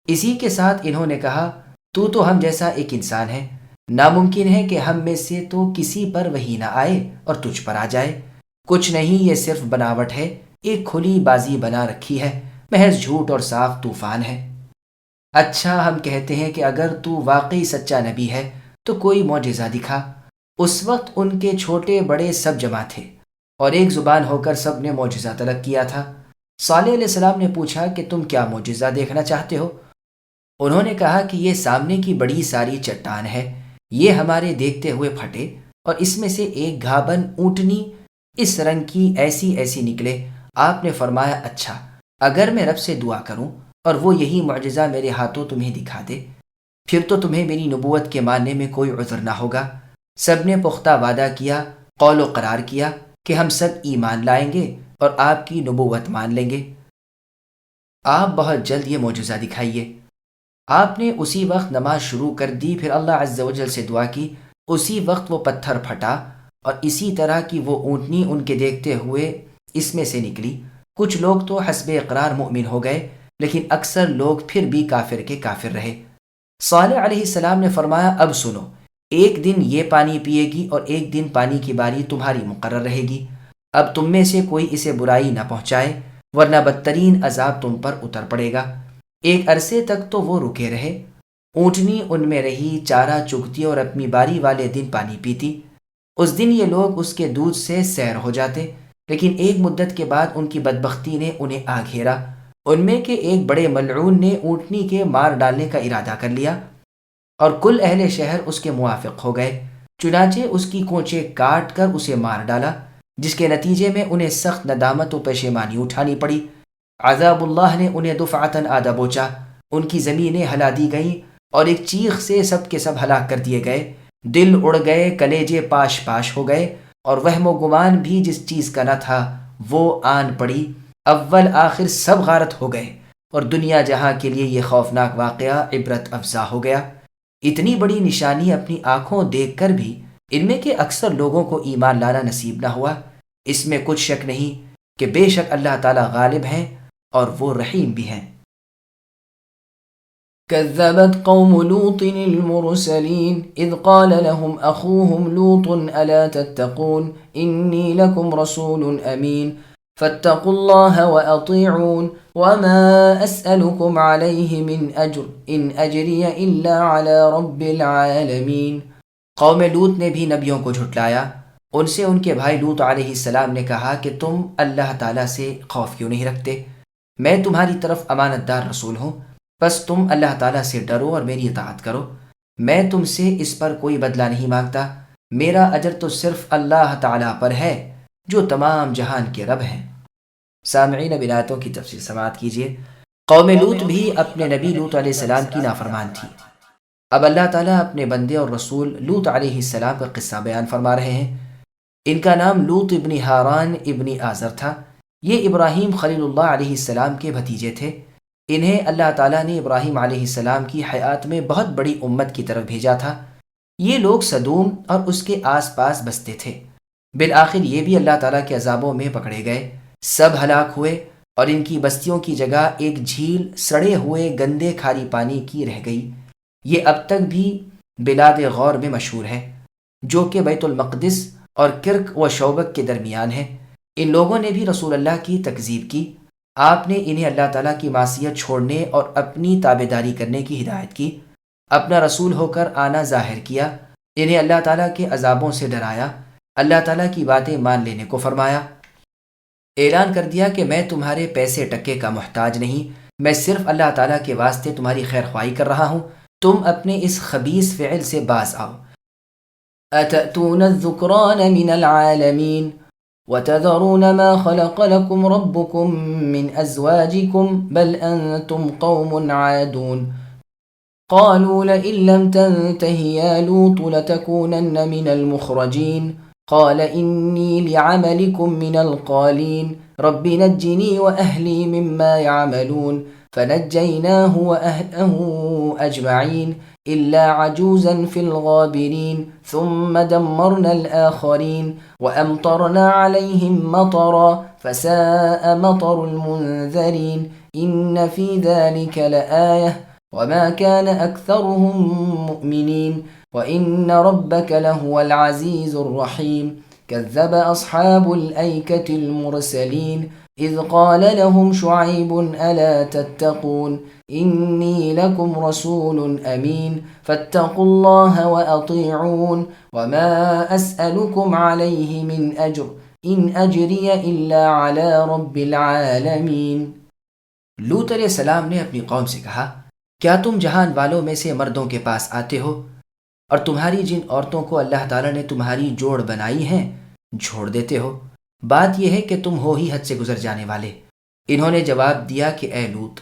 اسی کے ساتھ انہوں نے کہا، تو ہم جیسا ایک انسان ہے، ناممکن ہے کہ ہم میں سے تو کسی پر وحی نہ آئے اور تجھ پر آ جائے۔ کچھ نہیں، یہ صرف بناوٹ ہے، ایک کھلی بازی بنا رکھی ہے، محض جھوٹ اور صاف طوفان ہے۔ اچھا، ہم کہتے ہیں کہ اگر تو واقعی سچا نبی ہے تو کوئی معجزہ دکھا۔ اس وقت ان کے چھوٹے بڑے سب جمع تھے اور ایک زبان ہو کر سب نے معجزہ طلب کیا تھا۔ صالح علیہ السلام نے پوچھا کہ تم کیا معجزہ دیکھنا چاہتے ہو؟ انہوں نے کہا کہ یہ سامنے کی بڑی ساری چٹان ہے، یہ ہمارے دیکھتے ہوئے پھٹے، اور اس میں سے ایک گھابن اونٹنی اس رنگ کی ایسی نکلے۔ آپ نے فرمایا، اچھا، اگر میں رب سے دعا کروں اور وہ یہی معجزہ میرے ہاتھوں تمہیں دکھا دے، پھر تو تمہیں میری نبوت کے ماننے میں کوئی عذر نہ ہوگا۔ سب نے پختہ وعدہ کیا، قول و قرار کیا کہ ہم سب ایمان لائیں گے اور آپ کی نبوت مان لیں گے۔ آپ بہت جلد یہ معجزہ دکھائیے۔ آپ نے اسی وقت نماز شروع کر دی، پھر اللہ عز و جل سے دعا کی، اسی وقت وہ پتھر پھٹا اور اسی طرح کی وہ اونٹنی ان کے دیکھتے ہوئے اس میں سے نکلی۔ کچھ لوگ تو حسب اقرار مومن ہو گئے، لیکن اکثر لوگ پھر بھی کافر کے کافر رہے۔ صالح علیہ السلام نے فرمایا، اب سنو، ایک دن یہ پانی پیے گی اور ایک دن پانی کی باری تمہاری مقرر رہے گی۔ اب تم میں سے کوئی اسے برائی نہ پہنچائے، ورنہ بدترین عذاب تم پر اتر پڑے گا۔ ایک عرصے تک تو وہ رکے رہے۔ اونٹنی ان میں رہی، چارہ چگتی اور اپنی باری والے دن پانی پیتی۔ اس دن یہ لوگ اس کے دودھ سے سیر ہو جاتے، لیکن ایک مدت کے بعد ان کی بدبختی نے انہیں آ گھیرا۔ ان میں کے ایک بڑے ملعون نے اونٹنی کے مار ڈالنے کا ارادہ کر لیا اور کل اہل شہر اس کے موافق ہو گئے۔ چنانچہ اس کی کونچیں کاٹ کر اسے مار ڈالا، جس کے نتیجے میں انہیں سخت ندامت و پشیمانی اٹھانی پڑی۔ عذاب اللہ نے انہیں دفعتاً آدھا بوچا، ان کی زمینیں ہلا دی گئیں اور ایک چیخ سے سب کے سب ہلاک کر دیے گئے۔ دل اڑ گئے، کلیجے پاش پاش ہو گئے، اور وہم و گمان بھی جس چیز کا نہ تھا وہ آن پڑی۔ اول آخر سب غارت ہو گئے، اور دنیا جہاں کے لیے یہ خوفناک واقعہ عبرت افزا ہو گیا۔ اتنی بڑی نشانی اپنی آنکھوں دیکھ کر بھی ان میں کے اکثر لوگوں کو ایمان لانا نصیب نہ ہوا۔ اس میں کچھ شک نہیں کہ بے شک اللہ تعالیٰ غالب ہیں اور وہ رحیم بھی ہیں۔ كذبت قوم لوط المرسلين إذ قال لهم أخوهم لوط ألا تتقون إني لكم رسول أمين فاتقوا الله وأطيعون وما أسألكم عليه من أجر إن أجري إلا على رب العالمين۔ قوم لوط نے بھی نبیوں کو جھٹلایا۔ ان سے ان کے بھائی لوط علیہ السلام نے کہا کہ تم اللہ تعالیٰ سے خوف کیوں نہیں رکھتے؟ میں تمہاری طرف امانت دار رسول ہوں، بس تم اللہ تعالیٰ سے ڈرو اور میری اطاعت کرو۔ میں تم سے اس پر کوئی بدلہ نہیں مانگتا، میرا اجر تو صرف اللہ تعالیٰ پر ہے جو تمام جہان کے رب ہیں۔ سامعین، اب آیتوں کی تفصیل سماعت کیجیے۔ قوم لوط بھی اپنے نبی لوط علیہ السلام کی نافرمان تھی۔ اب اللہ تعالیٰ اپنے بندے اور رسول لوط علیہ السلام کا قصہ بیان فرما رہے ہیں۔ ان کا نام لوط ابن ہاران ابن آزر تھا۔ یہ ابراہیم خلیل اللہ علیہ السلام کے بھتیجے تھے۔ انہیں اللہ تعالیٰ نے ابراہیم علیہ السلام کی حیات میں بہت بڑی امت کی طرف بھیجا تھا۔ یہ لوگ سدوم اور اس کے آس پاس بستے تھے۔ بالآخر یہ بھی اللہ تعالیٰ کے عذابوں میں پکڑے گئے، سب ہلاک ہوئے، اور ان کی بستیوں کی جگہ ایک جھیل سڑے ہوئے گندے کھاری پانی کی رہ گئی۔ یہ اب تک بھی بلاد غور میں مشہور ہے، جو کہ بیت المقدس اور کرک و شوبک کے درمیان ہے۔ ان لوگوں نے بھی رسول اللہ کی تکذیب کی۔ آپ نے انہیں اللہ تعالیٰ کی معصیت چھوڑنے اور اپنی تابعداری کرنے کی ہدایت کی، اپنا رسول ہو کر آنا ظاہر کیا، انہیں اللہ تعالیٰ کے عذابوں سے ڈرایا، اللہ تعالیٰ کی باتیں مان لینے کو فرمایا، اعلان کر دیا کہ میں تمہارے پیسے ٹکے کا محتاج نہیں، میں صرف اللہ تعالیٰ کے واسطے تمہاری خیر خواہی کر رہا ہوں، تم اپنے اس خبیث فعل سے باز آؤ۔ أتأتون الذكران من العالمين وتذرون ما خلق لكم ربكم من أزواجكم بل أنتم قوم عادون قالوا لئن لم تنته يا لوط لتكونن من المخرجين قال إني لعملكم من القالين رب نجني وأهلي مما يعملون فنجيناه وأهله أجمعين إلا عجوزا في الغابرين ثم دمرنا الآخرين وأمطرنا عليهم مطرا فساء مطر المنذرين إن في ذلك لآية وما كان أكثرهم مؤمنين وإن ربك لهو العزيز الرحيم كذب أصحاب الأيكة المرسلين إذ قال لهم شعيب ألا تتقون إني لكم رسول أمين فاتقوا الله وأطيعون وما أسألكم عليه من أجر إن أجري إلا على رب العالمين۔ لوط علیہ السلام نے اپنی قوم سے کہا، کیا تم جہان والوں میں سے مردوں کے پاس آتے ہو اور تمہاری جن عورتوں کو اللہ تعالیٰ نے تمہاری جوڑ بنائی ہیں چھوڑ دیتے ہو؟ بات یہ ہے کہ تم ہو ہی حد سے گزر جانے والے۔ انہوں نے جواب دیا کہ اے لوط،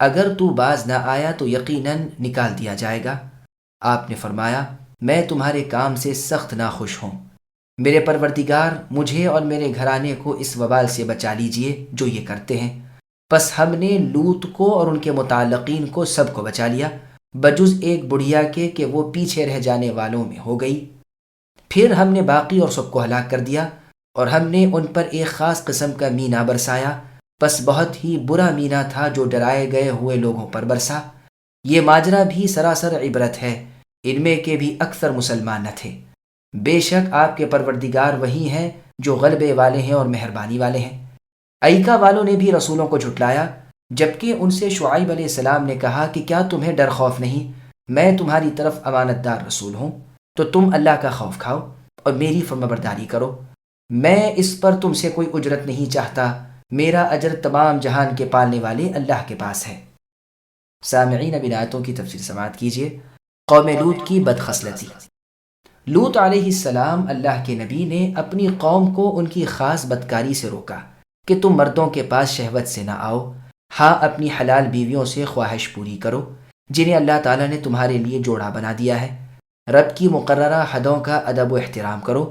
اگر تو باز نہ آیا تو یقیناً نکال دیا جائے گا۔ آپ نے فرمایا، میں تمہارے کام سے سخت ناخوش ہوں، میرے پروردگار مجھے اور میرے گھرانے کو اس وبال سے بچا لیجئے جو یہ کرتے ہیں۔ پس ہم نے لوط کو اور ان کے متعلقین کو سب کو بچا لیا، بجز ایک بڑھیا کے کہ وہ پیچھے رہ جانے والوں میں ہو گئی۔ پھر ہم نے باقی اور سب کو ہلاک کر دیا۔ اور ہم نے ان پر ایک خاص قسم کا مینا برسایا، بس بہت ہی برا مینا تھا جو ڈرائے گئے ہوئے لوگوں پر برسا۔ یہ ماجرا بھی سراسر عبرت ہے، ان میں کے بھی اکثر مسلمان نہ تھے۔ بے شک آپ کے پروردگار وہی ہیں جو غلبے والے ہیں اور مہربانی والے ہیں۔ ایکا والوں نے بھی رسولوں کو جھٹلایا، جبکہ ان سے شعیب علیہ السلام نے کہا کہ کیا تمہیں ڈر خوف نہیں؟ میں تمہاری طرف امانت دار رسول ہوں، تو تم اللہ کا خوف کھاؤ اور میری فرمانبرداری کرو۔ میں اس پر تم سے کوئی اجرت نہیں چاہتا، میرا اجر تمام جہان کے پالنے والے اللہ کے پاس ہے۔ سامعین، اب ان آیتوں کی تفسیر سماعت کیجیے۔ قوم لوط کی بدخصلتی۔ لوط علیہ السلام اللہ کے نبی نے اپنی قوم کو ان کی خاص بدکاری سے روکا کہ تم مردوں کے پاس شہوت سے نہ آؤ، ہاں اپنی حلال بیویوں سے خواہش پوری کرو جنہیں اللہ تعالیٰ نے تمہارے لیے جوڑا بنا دیا ہے۔ رب کی مقررہ حدوں کا ادب و احترام کرو۔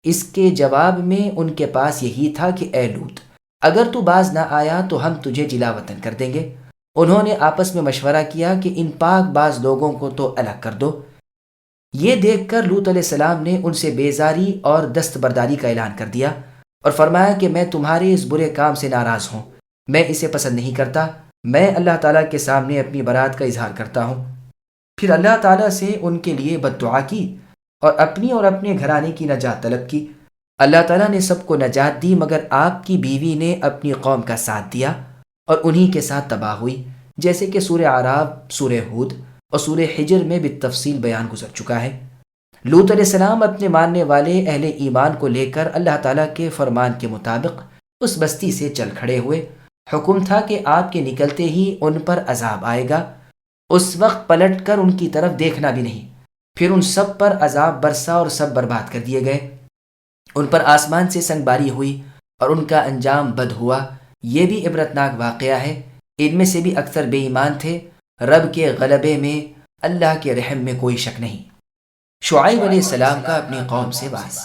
اس کے جواب میں ان کے پاس یہی تھا کہ اے لوط، اگر تو باز نہ آیا تو ہم تجھے جلا وطن کر دیں گے۔ انہوں نے آپس میں مشورہ کیا کہ ان پاک باز لوگوں کو تو الگ کر دو۔ یہ دیکھ کر لوط علیہ السلام نے ان سے بیزاری اور دستبرداری کا اعلان کر دیا اور فرمایا کہ میں تمہارے اس برے کام سے ناراض ہوں، میں اسے پسند نہیں کرتا، میں اللہ تعالیٰ کے سامنے اپنی برات کا اظہار کرتا ہوں۔ پھر اللہ تعالیٰ سے ان کے لیے بد دعا کی اور اپنے گھرانے کی نجات طلب کی۔ اللہ تعالیٰ نے سب کو نجات دی، مگر آپ کی بیوی نے اپنی قوم کا ساتھ دیا اور انہی کے ساتھ تباہ ہوئی، جیسے کہ سورہ اعراف، سورہ ہود اور سورہ حجر میں بالتفصیل بیان گزر چکا ہے۔ لوط علیہ السلام اپنے ماننے والے اہل ایمان کو لے کر اللہ تعالیٰ کے فرمان کے مطابق اس بستی سے چل کھڑے ہوئے۔ حکم تھا کہ آپ کے نکلتے ہی ان پر عذاب آئے گا، اس وقت پلٹ کر ان کی طرف دیکھنا بھی نہیں۔ پھر ان سب پر عذاب برسا اور سب برباد کر دیے گئے۔ ان پر آسمان سے سنگ باری ہوئی اور ان کا انجام بد ہوا۔ یہ بھی عبرتناک واقعہ ہے۔ ان میں سے بھی اکثر بے ایمان تھے۔ رب کے غلبے میں، اللہ کے رحم میں کوئی شک نہیں۔ شعیب علیہ السلام کا اپنی قوم سے باز۔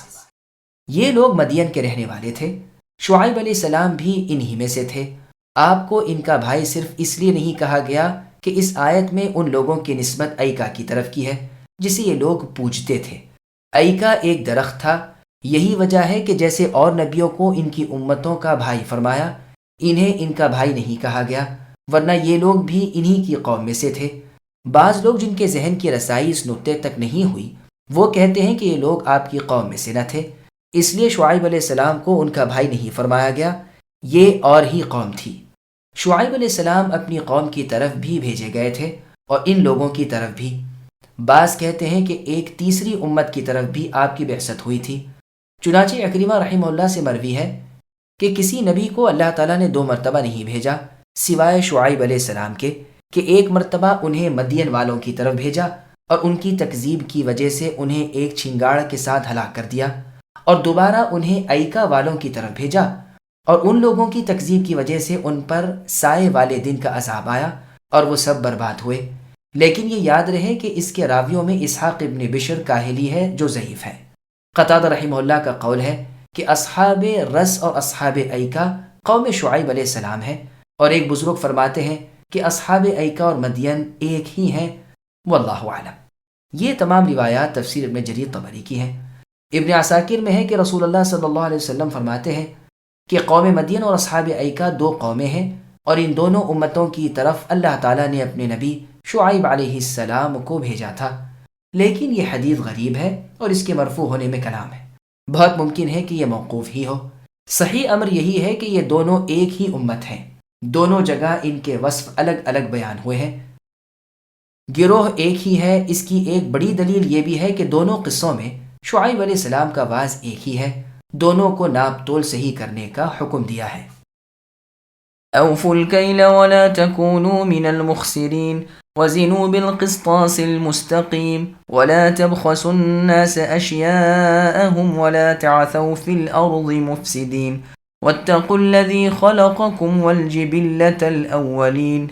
یہ لوگ مدین کے رہنے والے تھے۔ شعیب علیہ السلام بھی انہی میں سے تھے۔ آپ کو ان کا بھائی صرف اس لیے نہیں کہا گیا کہ اس آیت میں ان لوگوں کی نسبت ایکا کی طرف کی ہے جسے یہ لوگ پوجتے تھے۔ ایکا ایک درخت تھا۔ یہی وجہ ہے کہ جیسے اور نبیوں کو ان کی امتوں کا بھائی فرمایا، انہیں ان کا بھائی نہیں کہا گیا، ورنہ یہ لوگ بھی انہی کی قوم میں سے تھے۔ بعض لوگ جن کے ذہن کی رسائی اس نقطے تک نہیں ہوئی، وہ کہتے ہیں کہ یہ لوگ آپ کی قوم میں سے نہ تھے، اس لیے شعیب علیہ السلام کو ان کا بھائی نہیں فرمایا گیا، یہ اور ہی قوم تھی۔ شعیب علیہ السلام اپنی قوم کی طرف بھی بھیجے گئے تھے اور ان لوگوں کی طرف بھی۔ بعض کہتے ہیں کہ ایک تیسری امت کی طرف بھی آپ کی بعثت ہوئی تھی۔ چنانچہ اکرمہ رحمہ اللہ سے مروی ہے کہ کسی نبی کو اللہ تعالیٰ نے 2 مرتبہ نہیں بھیجا سوائے شعیب علیہ السلام کے، کہ ایک مرتبہ انہیں مدین والوں کی طرف بھیجا اور ان کی تکذیب کی وجہ سے انہیں ایک چھنگاڑ کے ساتھ ہلاک کر دیا، اور دوبارہ انہیں ایکا والوں کی طرف بھیجا اور ان لوگوں کی تکذیب کی وجہ سے ان پر سائے والے دن کا عذاب آیا اور وہ سب برباد ہوئے۔ لیکن یہ یاد رہے کہ اس کے راویوں میں اسحاق ابن بشر کاہلی ہے جو ضعیف ہے۔ قتادہ رحمہ اللہ کا قول ہے کہ اصحاب رس اور اصحاب ایکا قوم شعیب علیہ السلام ہیں، اور ایک بزرگ فرماتے ہیں کہ اصحاب ایکا اور مدین ایک ہی ہیں، واللہ اعلم۔ یہ تمام روایات تفسیر ابن جریر طبری کی ہیں۔ ابن عساکر میں ہے کہ رسول اللہ صلی اللہ علیہ وسلم فرماتے ہیں کہ قوم مدین اور اصحاب ایکا 2 قومیں ہیں، اور ان دونوں امتوں کی طرف اللہ تعالیٰ نے اپنے نبی شعیب علیہ السلام کو بھیجا تھا۔ لیکن یہ حدیث غریب ہے اور اس کے مرفوع ہونے میں کلام ہے، بہت ممکن ہے کہ یہ موقوف ہی ہو۔ صحیح امر یہی ہے کہ یہ دونوں ایک ہی امت ہیں، دونوں جگہ ان کے وصف الگ الگ بیان ہوئے ہیں۔ گروہ ایک ہی ہے۔ اس کی ایک بڑی دلیل یہ بھی ہے کہ دونوں قصوں میں شعیب علیہ السلام کا واز ایک ہی ہے، دونوں کو ناپ تول صحیح کرنے کا حکم دیا ہے۔ أوفوا الكيل ولا تكونوا من المخسرين وزنوا بالقسطاس المستقيم ولا تبخسوا الناس أشياءهم ولا تعثوا في الأرض مفسدين واتقوا الذي خلقكم والجبلة الأولين۔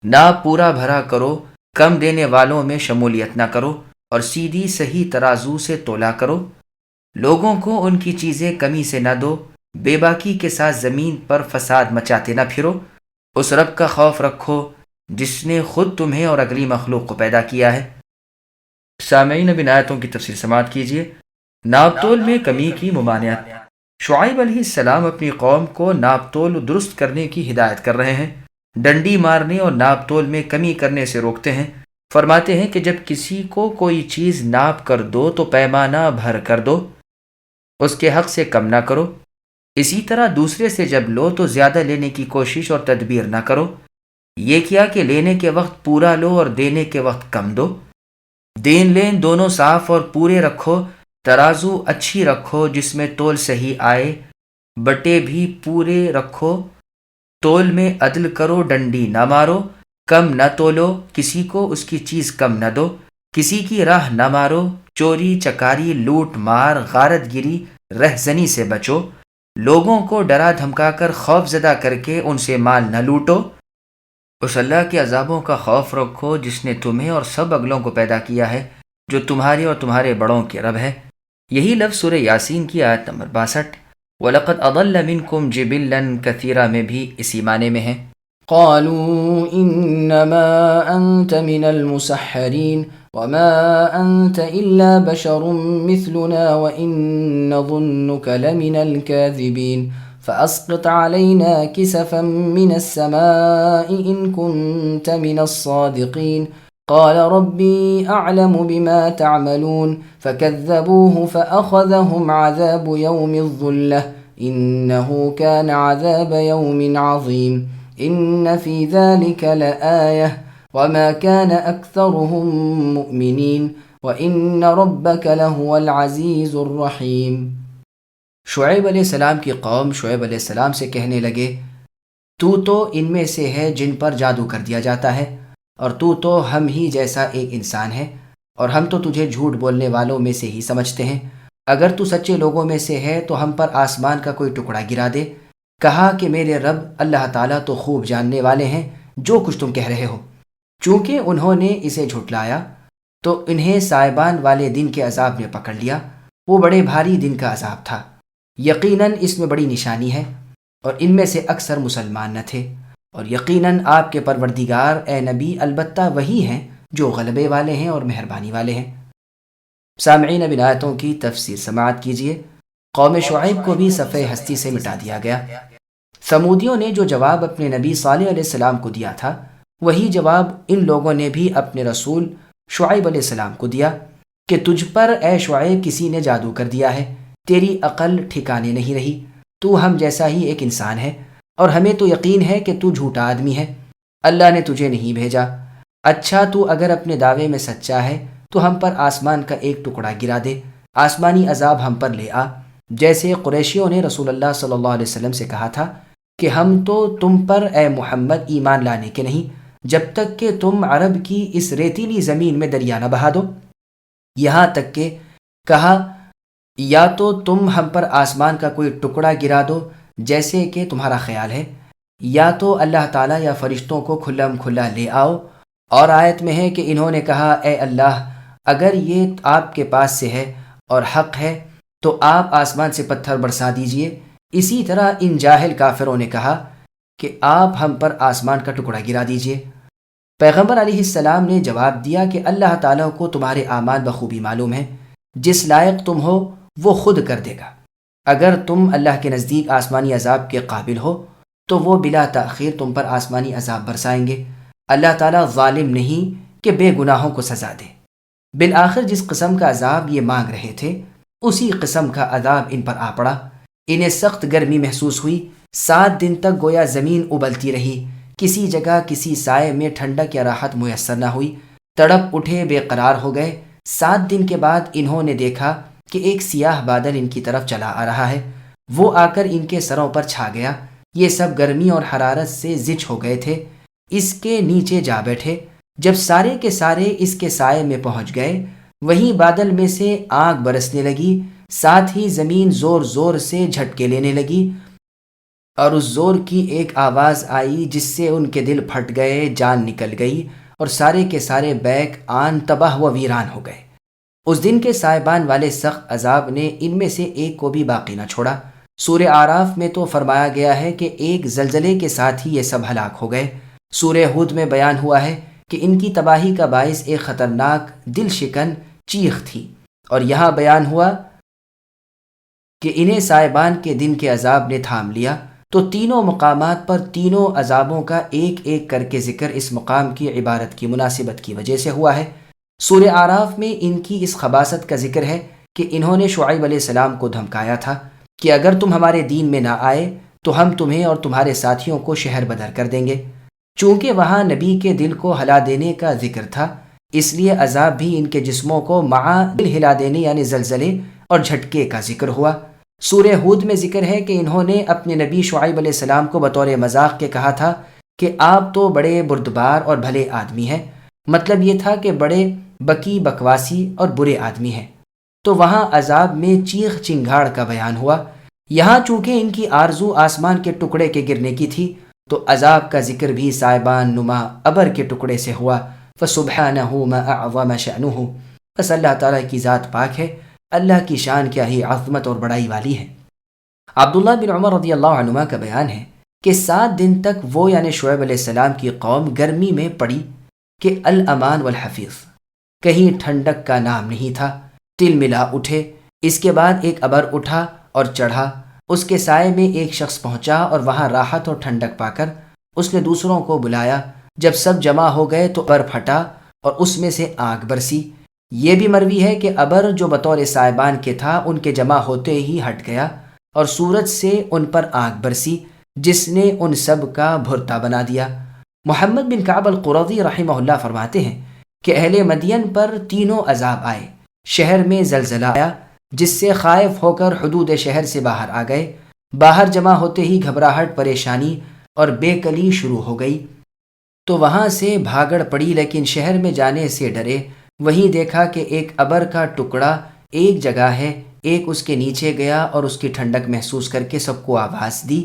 ناپ پورا بھرا کرو، کم دینے والوں میں شمولیت نہ کرو، اور سیدھی صحیح ترازو سے تولا کرو۔ لوگوں کو ان کی چیزیں کمی سے نہ دو، بے باکی کے ساتھ زمین پر فساد مچاتے نہ پھرو۔ اس رب کا خوف رکھو جس نے خود تمہیں اور اگلی مخلوق کو پیدا کیا ہے۔ سامعین، اب ان آیتوں کی تفسیر سماعت کیجیے۔ ناپ تول میں کمی کی ممانعت۔ شعیب علیہ السلام اپنی قوم کو ناپ تول درست کرنے کی ہدایت کر رہے ہیں، ڈنڈی مارنے اور ناپ تول میں کمی کرنے سے روکتے ہیں۔ فرماتے ہیں کہ جب کسی کو کوئی چیز ناپ کر دو تو پیمانہ بھر کر دو، اس کے حق سے کم نہ کرو۔ اسی طرح دوسرے سے جب لو تو زیادہ لینے کی کوشش اور تدبیر نہ کرو۔ یہ کیا کہ لینے کے وقت پورا لو اور دینے کے وقت کم دو۔ دین لین دونوں صاف اور پورے رکھو، ترازو اچھی رکھو جس میں تول صحیح آئے، بٹے بھی پورے رکھو، تول میں عدل کرو، ڈنڈی نہ مارو، کم نہ تولو، کسی کو اس کی چیز کم نہ دو، کسی کی راہ نہ مارو، چوری چکاری لوٹ مار غارت گیری رہزنی سے بچو، لوگوں کو ڈرا دھمکا کر خوف زدہ کر کے ان سے مال نہ لوٹو۔ اس اللہ کے عذابوں کا خوف رکھو جس نے تمہیں اور سب اگلوں کو پیدا کیا ہے، جو تمہارے اور تمہارے بڑوں کے رب ہے۔ یہی لفظ سورہ یاسین کی آیت نمبر 62 وَلَقَدْ أَضَلَّ مِنْكُمْ جِبِلًّا كَثِيرًا میں بھی اسی معنی میں ہے۔ قالوا انما انت من المسحرين وما انت الا بشر مثلنا وان نظنك لمن الكاذبين فاسقط علينا كسفا من السماء ان كنت من الصادقين قال ربي اعلم بما تعملون فكذبوه فاخذهم عذاب يوم الظلة انه كان عذاب يوم عظيم ان فی ذلک لآیہ وما كان اکثرهم مؤمنین وان ربک لہو العزیز الرحیم۔ شعیب علیہ السلام کی قوم شعیب علیہ السلام سے کہنے لگے، تو ان میں سے ہے جن پر جادو کر دیا جاتا ہے، اور تو ہم ہی جیسا ایک انسان ہے، اور ہم تو تجھے جھوٹ بولنے والوں میں سے ہی سمجھتے ہیں۔ اگر تو سچے لوگوں میں سے ہے تو ہم پر آسمان کا کوئی ٹکڑا گرا دے۔ کہا کہ میرے رب اللہ تعالیٰ تو خوب جاننے والے ہیں جو کچھ تم کہہ رہے ہو۔ چونکہ انہوں نے اسے جھٹلایا تو انہیں سائبان والے دن کے عذاب نے پکڑ لیا، وہ بڑے بھاری دن کا عذاب تھا۔ یقیناً اس میں بڑی نشانی ہے، اور ان میں سے اکثر مسلمان نہ تھے، اور یقیناً آپ کے پروردگار اے نبی البتہ وہی ہیں جو غلبے والے ہیں اور مہربانی والے ہیں۔ سامعین اب ان آیتوں کی تفسیر سماعت کیجیے۔ قوم شعیب کو بھی صفحہ ہستی سے مٹا دیا گیا۔ سمودیوں نے جو جواب اپنے نبی صالح علیہ السلام کو دیا تھا، وہی جواب ان لوگوں نے بھی اپنے رسول شعیب علیہ السلام کو دیا کہ تجھ پر اے شعیب کسی نے جادو کر دیا ہے، تیری عقل ٹھکانے نہیں رہی، تو ہم جیسا ہی ایک انسان ہے، اور ہمیں تو یقین ہے کہ تو جھوٹا آدمی ہے، اللہ نے تجھے نہیں بھیجا۔ اچھا تو اگر اپنے دعوے میں سچا ہے تو ہم پر آسمان کا ایک ٹکڑا گرا دے، آسمانی عذاب ہم پر لے آ، جیسے قریشیوں نے رسول اللہ صلی اللہ علیہ وسلم سے کہا تھا کہ ہم تو تم پر اے محمد ایمان لانے کے نہیں جب تک کہ تم عرب کی اس ریتیلی زمین میں دریا نہ بہا دو۔ یہاں تک کہ کہا یا تو تم ہم پر آسمان کا کوئی ٹکڑا گرا دو جیسے کہ تمہارا خیال ہے، یا تو اللہ تعالیٰ یا فرشتوں کو کھلم کھلا لے آؤ۔ اور آیت میں ہے کہ انہوں نے کہا اے اللہ اگر یہ آپ کے پاس سے ہے اور حق ہے تو آپ آسمان سے پتھر برسا دیجئے۔ اسی طرح ان جاہل کافروں نے کہا کہ آپ ہم پر آسمان کا ٹکڑا گرا دیجئے۔ پیغمبر علیہ السلام نے جواب دیا کہ اللہ تعالیٰ کو تمہارے اعمال بخوبی معلوم ہے، جس لائق تم ہو وہ خود کر دے گا۔ اگر تم اللہ کے نزدیک آسمانی عذاب کے قابل ہو تو وہ بلا تاخیر تم پر آسمانی عذاب برسائیں گے۔ اللہ تعالیٰ ظالم نہیں کہ بے گناہوں کو سزا دے۔ بالآخر جس قسم کا عذاب یہ مانگ رہے تھے اسی قسم کا عذاب ان پر آ پڑا۔ انہیں سخت گرمی محسوس ہوئی، 7 دن تک گویا زمین ابلتی رہی، کسی جگہ کسی سائے میں ٹھنڈک یا راحت میسر نہ ہوئی، تڑپ اٹھے بے قرار ہو گئے۔ 7 دن کے بعد انہوں نے دیکھا کہ ایک سیاہ بادل ان کی طرف چلا آ رہا ہے، وہ آ کر ان کے سروں پر چھا گیا۔ یہ سب گرمی اور حرارت سے زچ ہو گئے تھے، اس کے نیچے جا بیٹھے۔ جب سارے کے سارے اس کے سائے میں پہنچ گئے، وہیں بادل میں سے آگ برسنے لگی، ساتھ ہی زمین زور زور سے جھٹکے لینے لگی، اور اس زور کی ایک آواز آئی جس سے ان کے دل پھٹ گئے، جان نکل گئی، اور سارے کے سارے بیک آن تباہ و ویران ہو گئے۔ اس دن کے سائبان والے سخت عذاب نے ان میں سے ایک کو بھی باقی نہ چھوڑا۔ سورہ اعراف میں تو فرمایا گیا ہے کہ ایک زلزلے کے ساتھ ہی یہ سب ہلاک ہو گئے۔ سورہ ہود میں بیان ہوا ہے کہ ان کی تباہی کا باعث ایک خطرناک دل شکن چیخ تھی، اور یہاں بیان ہوا کہ انہیں سائبان کے دن کے عذاب نے تھام لیا، تو تینوں مقامات پر تینوں عذابوں کا ایک ایک کر کے ذکر اس مقام کی عبارت کی مناسبت کی وجہ سے ہوا ہے۔ سورہ اعراف میں ان کی اس خباثت کا ذکر ہے کہ انہوں نے شعیب علیہ السلام کو دھمکایا تھا کہ اگر تم ہمارے دین میں نہ آئے تو ہم تمہیں اور تمہارے ساتھیوں کو شہر بدر کر دیں گے۔ چونکہ وہاں نبی کے دل کو ہلا دینے کا ذکر تھا، اس لیے عذاب بھی ان کے جسموں کو مع دل ہلا دینے یعنی زلزلے اور جھٹکے کا ذکر ہوا۔ سورہ ہود میں ذکر ہے کہ انہوں نے اپنے نبی شعیب علیہ السلام کو بطور مذاق کے کہا تھا کہ آپ تو بڑے بردبار اور بھلے آدمی ہیں، مطلب یہ تھا کہ بڑے بکی بکواسی اور برے آدمی ہیں۔ تو وہاں عذاب میں چیخ چنگھاڑ کا بیان ہوا۔ یہاں چونکہ ان کی آرزو آسمان کے ٹکڑے کے گرنے کی تھی، تو عذاب کا ذکر بھی سائبان نما ابر کے ٹکڑے سے ہوا۔ فَسُبْحَانَهُ مَا أَعْظَمَ شَأْنُهُ، بس اللہ تعالیٰ کی ذات پاک ہے، اللہ کی شان کیا ہی عظمت اور بڑائی والی ہے۔ عبداللہ بن عمر رضی اللہ عنہما کا بیان ہے کہ 7 دن تک وہ یعنی شعیب علیہ السلام کی قوم گرمی میں پڑی کہ الامان والحفیظ، کہیں ٹھنڈک کا نام نہیں تھا۔ تل ملا اٹھے، اس کے بعد ایک ابر اٹھا اور چڑھا، اس کے سائے میں ایک شخص پہنچا اور وہاں راحت اور ٹھنڈک پا کر اس نے دوسروں کو بلایا۔ جب سب جمع ہو گئے تو ابر پھٹا اور اس میں سے آگ برسی۔ یہ بھی مروی ہے کہ ابر جو بطور سائبان کے تھا ان کے جمع ہوتے ہی ہٹ گیا اور سورج سے ان پر آگ برسی جس نے ان سب کا بھرتا بنا دیا۔ محمد بن کعب القرظی رحمہ اللہ فرماتے ہیں کہ اہل مدین پر تینوں عذاب آئے۔ شہر میں زلزلہ آیا جس سے خائف ہو کر حدود شہر سے باہر آ گئے۔ باہر جمع ہوتے ہی گھبراہٹ، پریشانی اور بے کلی شروع ہو گئی، تو وہاں سے بھاگڑ پڑی، لیکن شہر میں جانے سے ڈرے۔ وہیں دیکھا کہ ایک ابر کا ٹکڑا ایک جگہ ہے، ایک اس کے نیچے گیا اور اس کی ٹھنڈک محسوس کر کے سب کو آواز دی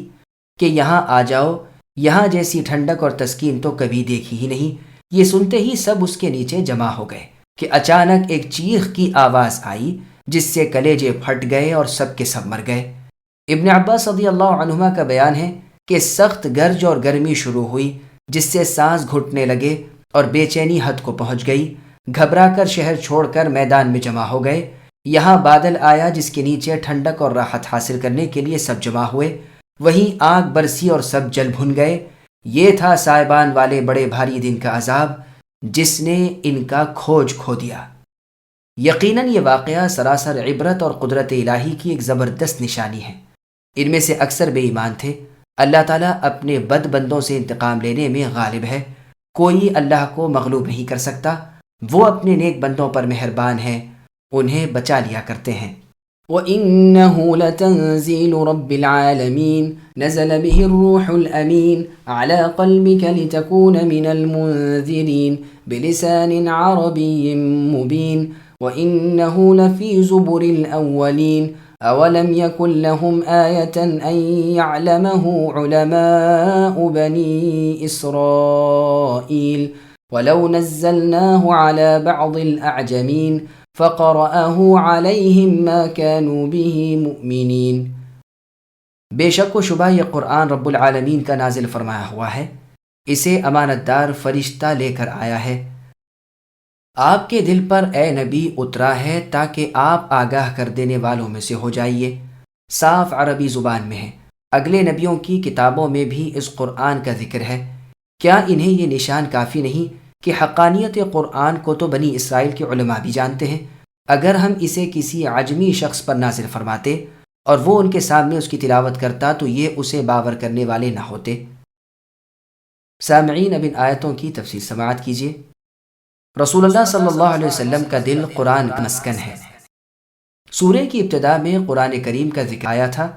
کہ یہاں آ جاؤ، یہاں جیسی ٹھنڈک اور تسکین تو کبھی دیکھی ہی نہیں۔ یہ سنتے ہی سب اس کے نیچے جمع ہو گئے کہ اچانک ایک چیخ کی آواز آئی جس سے کلیجے پھٹ گئے اور سب کے سب مر گئے۔ ابن عباس رضی اللہ عنہما کا بیان ہے کہ سخت گرج اور گرمی شروع ہوئی جس سے سانس گھٹنے لگے اور بے چینی حد کو پہنچ گئی۔ گھبرا کر شہر چھوڑ کر میدان میں جمع ہو گئے۔ یہاں بادل آیا جس کے نیچے ٹھنڈک اور راحت حاصل کرنے کے لیے سب جمع ہوئے۔ وہیں آگ برسی اور سب جل بھن گئے۔ یہ تھا سائبان والے بڑے بھاری دن کا عذاب جس نے ان کا کھوج کھو دیا۔ یقیناً یہ واقعہ سراسر عبرت اور قدرت الہی کی ایک زبردست نشانی ہے۔ ان میں سے اکثر بے ایمان تھے۔ اللہ تعالیٰ اپنے بد بندوں سے انتقام لینے میں غالب ہے، کوئی اللہ کو مغلوب نہیں کر سکتا۔ وہ اپنے نیک بندوں پر مہربان ہیں، انہیں بچا لیا کرتے ہیں۔ وَإِنَّهُ لَتَنزِيلُ رَبِّ الْعَالَمِينَ نَزَلَ بِهِ الرُّوحُ الْأَمِينُ عَلَى قَلْبِكَ لِتَكُونَ مِنَ الْمُنذِرِينَ بِلِسَانٍ عَرَبِيٍّ مُبِينٍ وَإِنَّهُ لَفِي زُبُرِ الْأَوَّلِينَ أَوَلَمْ يَكُنْ لَهُمْ آيَةً أَنْ يَعْلَمَهُ عُلَمَاءُ بَنِي إِسْرَائِيلَ وَلَوْ نَزَّلْنَاهُ عَلَى بَعْضِ الْأَعْجَمِينَ فَقَرَأَهُ عَلَيْهِمْ مَا كَانُوا بِهِ مُؤْمِنِينَ۔ بے شک و شبہ یہ قرآن رب العالمین کا نازل فرمایا ہوا ہے، اسے امانت دار فرشتہ لے کر آیا ہے۔ آپ کے دل پر اے نبی اترا ہے تاکہ آپ آگاہ کر دینے والوں میں سے ہو جائیے۔ صاف عربی زبان میں ہے۔ اگلے نبیوں کی کتابوں میں بھی اس قرآن کا ذکر ہے۔ کیا انہیں یہ نشان کافی نہیں کہ حقانیت قرآن کو تو بنی اسرائیل کے علماء بھی جانتے ہیں؟ اگر ہم اسے کسی عجمی شخص پر نازل فرماتے اور وہ ان کے سامنے اس کی تلاوت کرتا تو یہ اسے باور کرنے والے نہ ہوتے۔ سامعین، اب ان آیتوں کی تفسیر سماعت کیجیے۔ رسول اللہ صلی اللہ علیہ وسلم کا دل قرآن کا مسکن ہے۔ سورہ کی ابتدا میں قرآن کریم کا ذکر آیا تھا،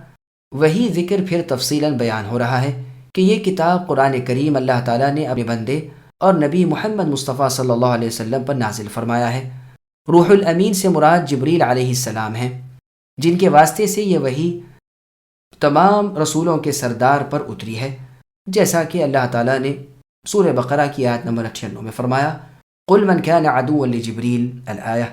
وہی ذکر پھر تفصیلاً بیان ہو رہا ہے کہ یہ کتاب قرآن کریم اللہ تعالیٰ نے اپنے بندے اور نبی محمد مصطفیٰ صلی اللہ علیہ وسلم پر نازل فرمایا ہے۔ روح الامین سے مراد جبریل علیہ السلام ہیں، جن کے واسطے سے یہ وحی تمام رسولوں کے سردار پر اتری ہے، جیسا کہ اللہ تعالیٰ نے سورہ بقرہ کی آیت نمبر 98 میں فرمایا، قُلْ مَنْ كَانَ عَدُوًّا لِجِبْرِيلَ الآیہ،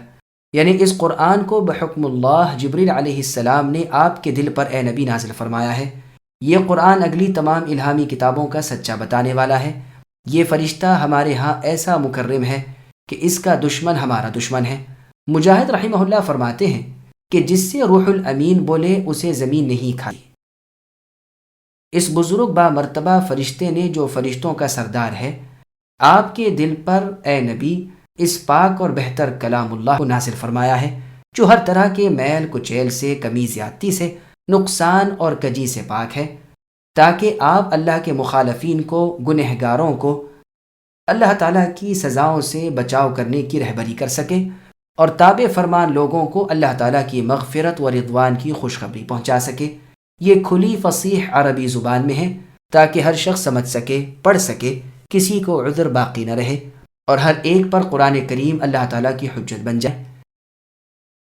یعنی اس قرآن کو بحکم اللہ جبریل علیہ السلام نے آپ کے دل پر اے نبی نازل فرمایا ہے۔ یہ قرآن اگلی تمام الہامی کتابوں کا سچا بتانے والا ہے۔ یہ فرشتہ ہمارے ہاں ایسا مکرم ہے کہ اس کا دشمن ہمارا دشمن ہے۔ مجاہد رحمہ اللہ فرماتے ہیں کہ جس سے روح الامین بولے اسے زمین نہیں کھائی۔ اس بزرگ با مرتبہ فرشتے نے جو فرشتوں کا سردار ہے آپ کے دل پر اے نبی اس پاک اور بہتر کلام اللہ کو نازل فرمایا ہے جو ہر طرح کے میل کچیل سے، کمی زیادتی سے، نقصان اور کجی سے پاک ہے، تاکہ آپ اللہ کے مخالفین کو، گنہگاروں کو اللہ تعالیٰ کی سزاؤں سے بچاؤ کرنے کی رہبری کر سکیں اور تابع فرمان لوگوں کو اللہ تعالیٰ کی مغفرت و رضوان کی خوشخبری پہنچا سکے۔ یہ کھلی فصیح عربی زبان میں ہے تاکہ ہر شخص سمجھ سکے، پڑھ سکے، کسی کو عذر باقی نہ رہے اور ہر ایک پر قرآن کریم اللہ تعالیٰ کی حجت بن جائے۔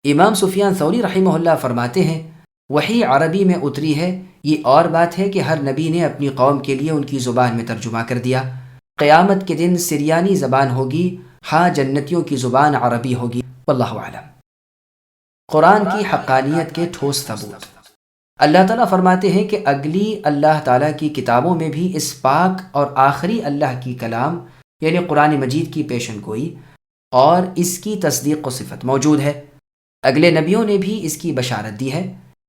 امام سفیان ثوری رحمہ اللہ فرماتے ہیں وحی عربی میں اتری ہے، یہ اور بات ہے کہ ہر نبی نے اپنی قوم کے لیے ان کی زبان میں ترجمہ کر دیا۔ قیامت کے دن سریانی زبان ہوگی، ہاں جنتیوں کی زبان عربی ہوگی۔ واللہ اعلم۔ قرآن کی حقانیت کے ٹھوس ثبوت۔ اللہ تعالیٰ فرماتے ہیں کہ اگلی اللہ تعالیٰ کی کتابوں میں بھی اس پاک اور آخری اللہ کی کلام یعنی قرآن مجید کی پیشن گوئی اور اس کی تصدیق و صفت موجود ہے۔ اگلے نبیوں نے بھی اس کی بشارت دی ہے،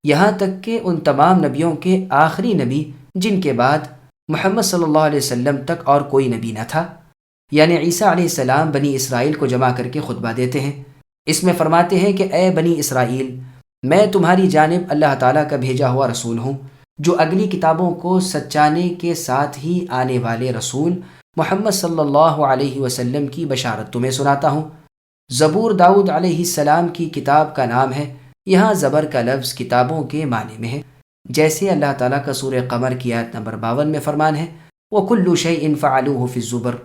یہاں تک کہ ان تمام نبیوں کے آخری نبی جن کے بعد محمد صلی اللہ علیہ وسلم تک اور کوئی نبی نہ تھا، یعنی عیسیٰ علیہ السلام بنی اسرائیل کو جمع کر کے خطبہ دیتے ہیں۔ اس میں فرماتے ہیں کہ اے بنی اسرائیل، میں تمہاری جانب اللہ تعالیٰ کا بھیجا ہوا رسول ہوں جو اگلی کتابوں کو سچانے کے ساتھ ہی آنے والے رسول محمد صلی اللہ علیہ وسلم کی بشارت تمہیں سناتا ہوں۔ زبور داؤد علیہ السلام کی کتاب کا نام ہے، یہاں زبر کا لفظ کتابوں کے معنی میں ہے، جیسے اللہ تعالیٰ کا سورہ قمر کی آیت نمبر 52 میں فرمان ہے وَكُلُّ شَيْءٍ فَعَلُوهُ فِي الزُّبُرِ،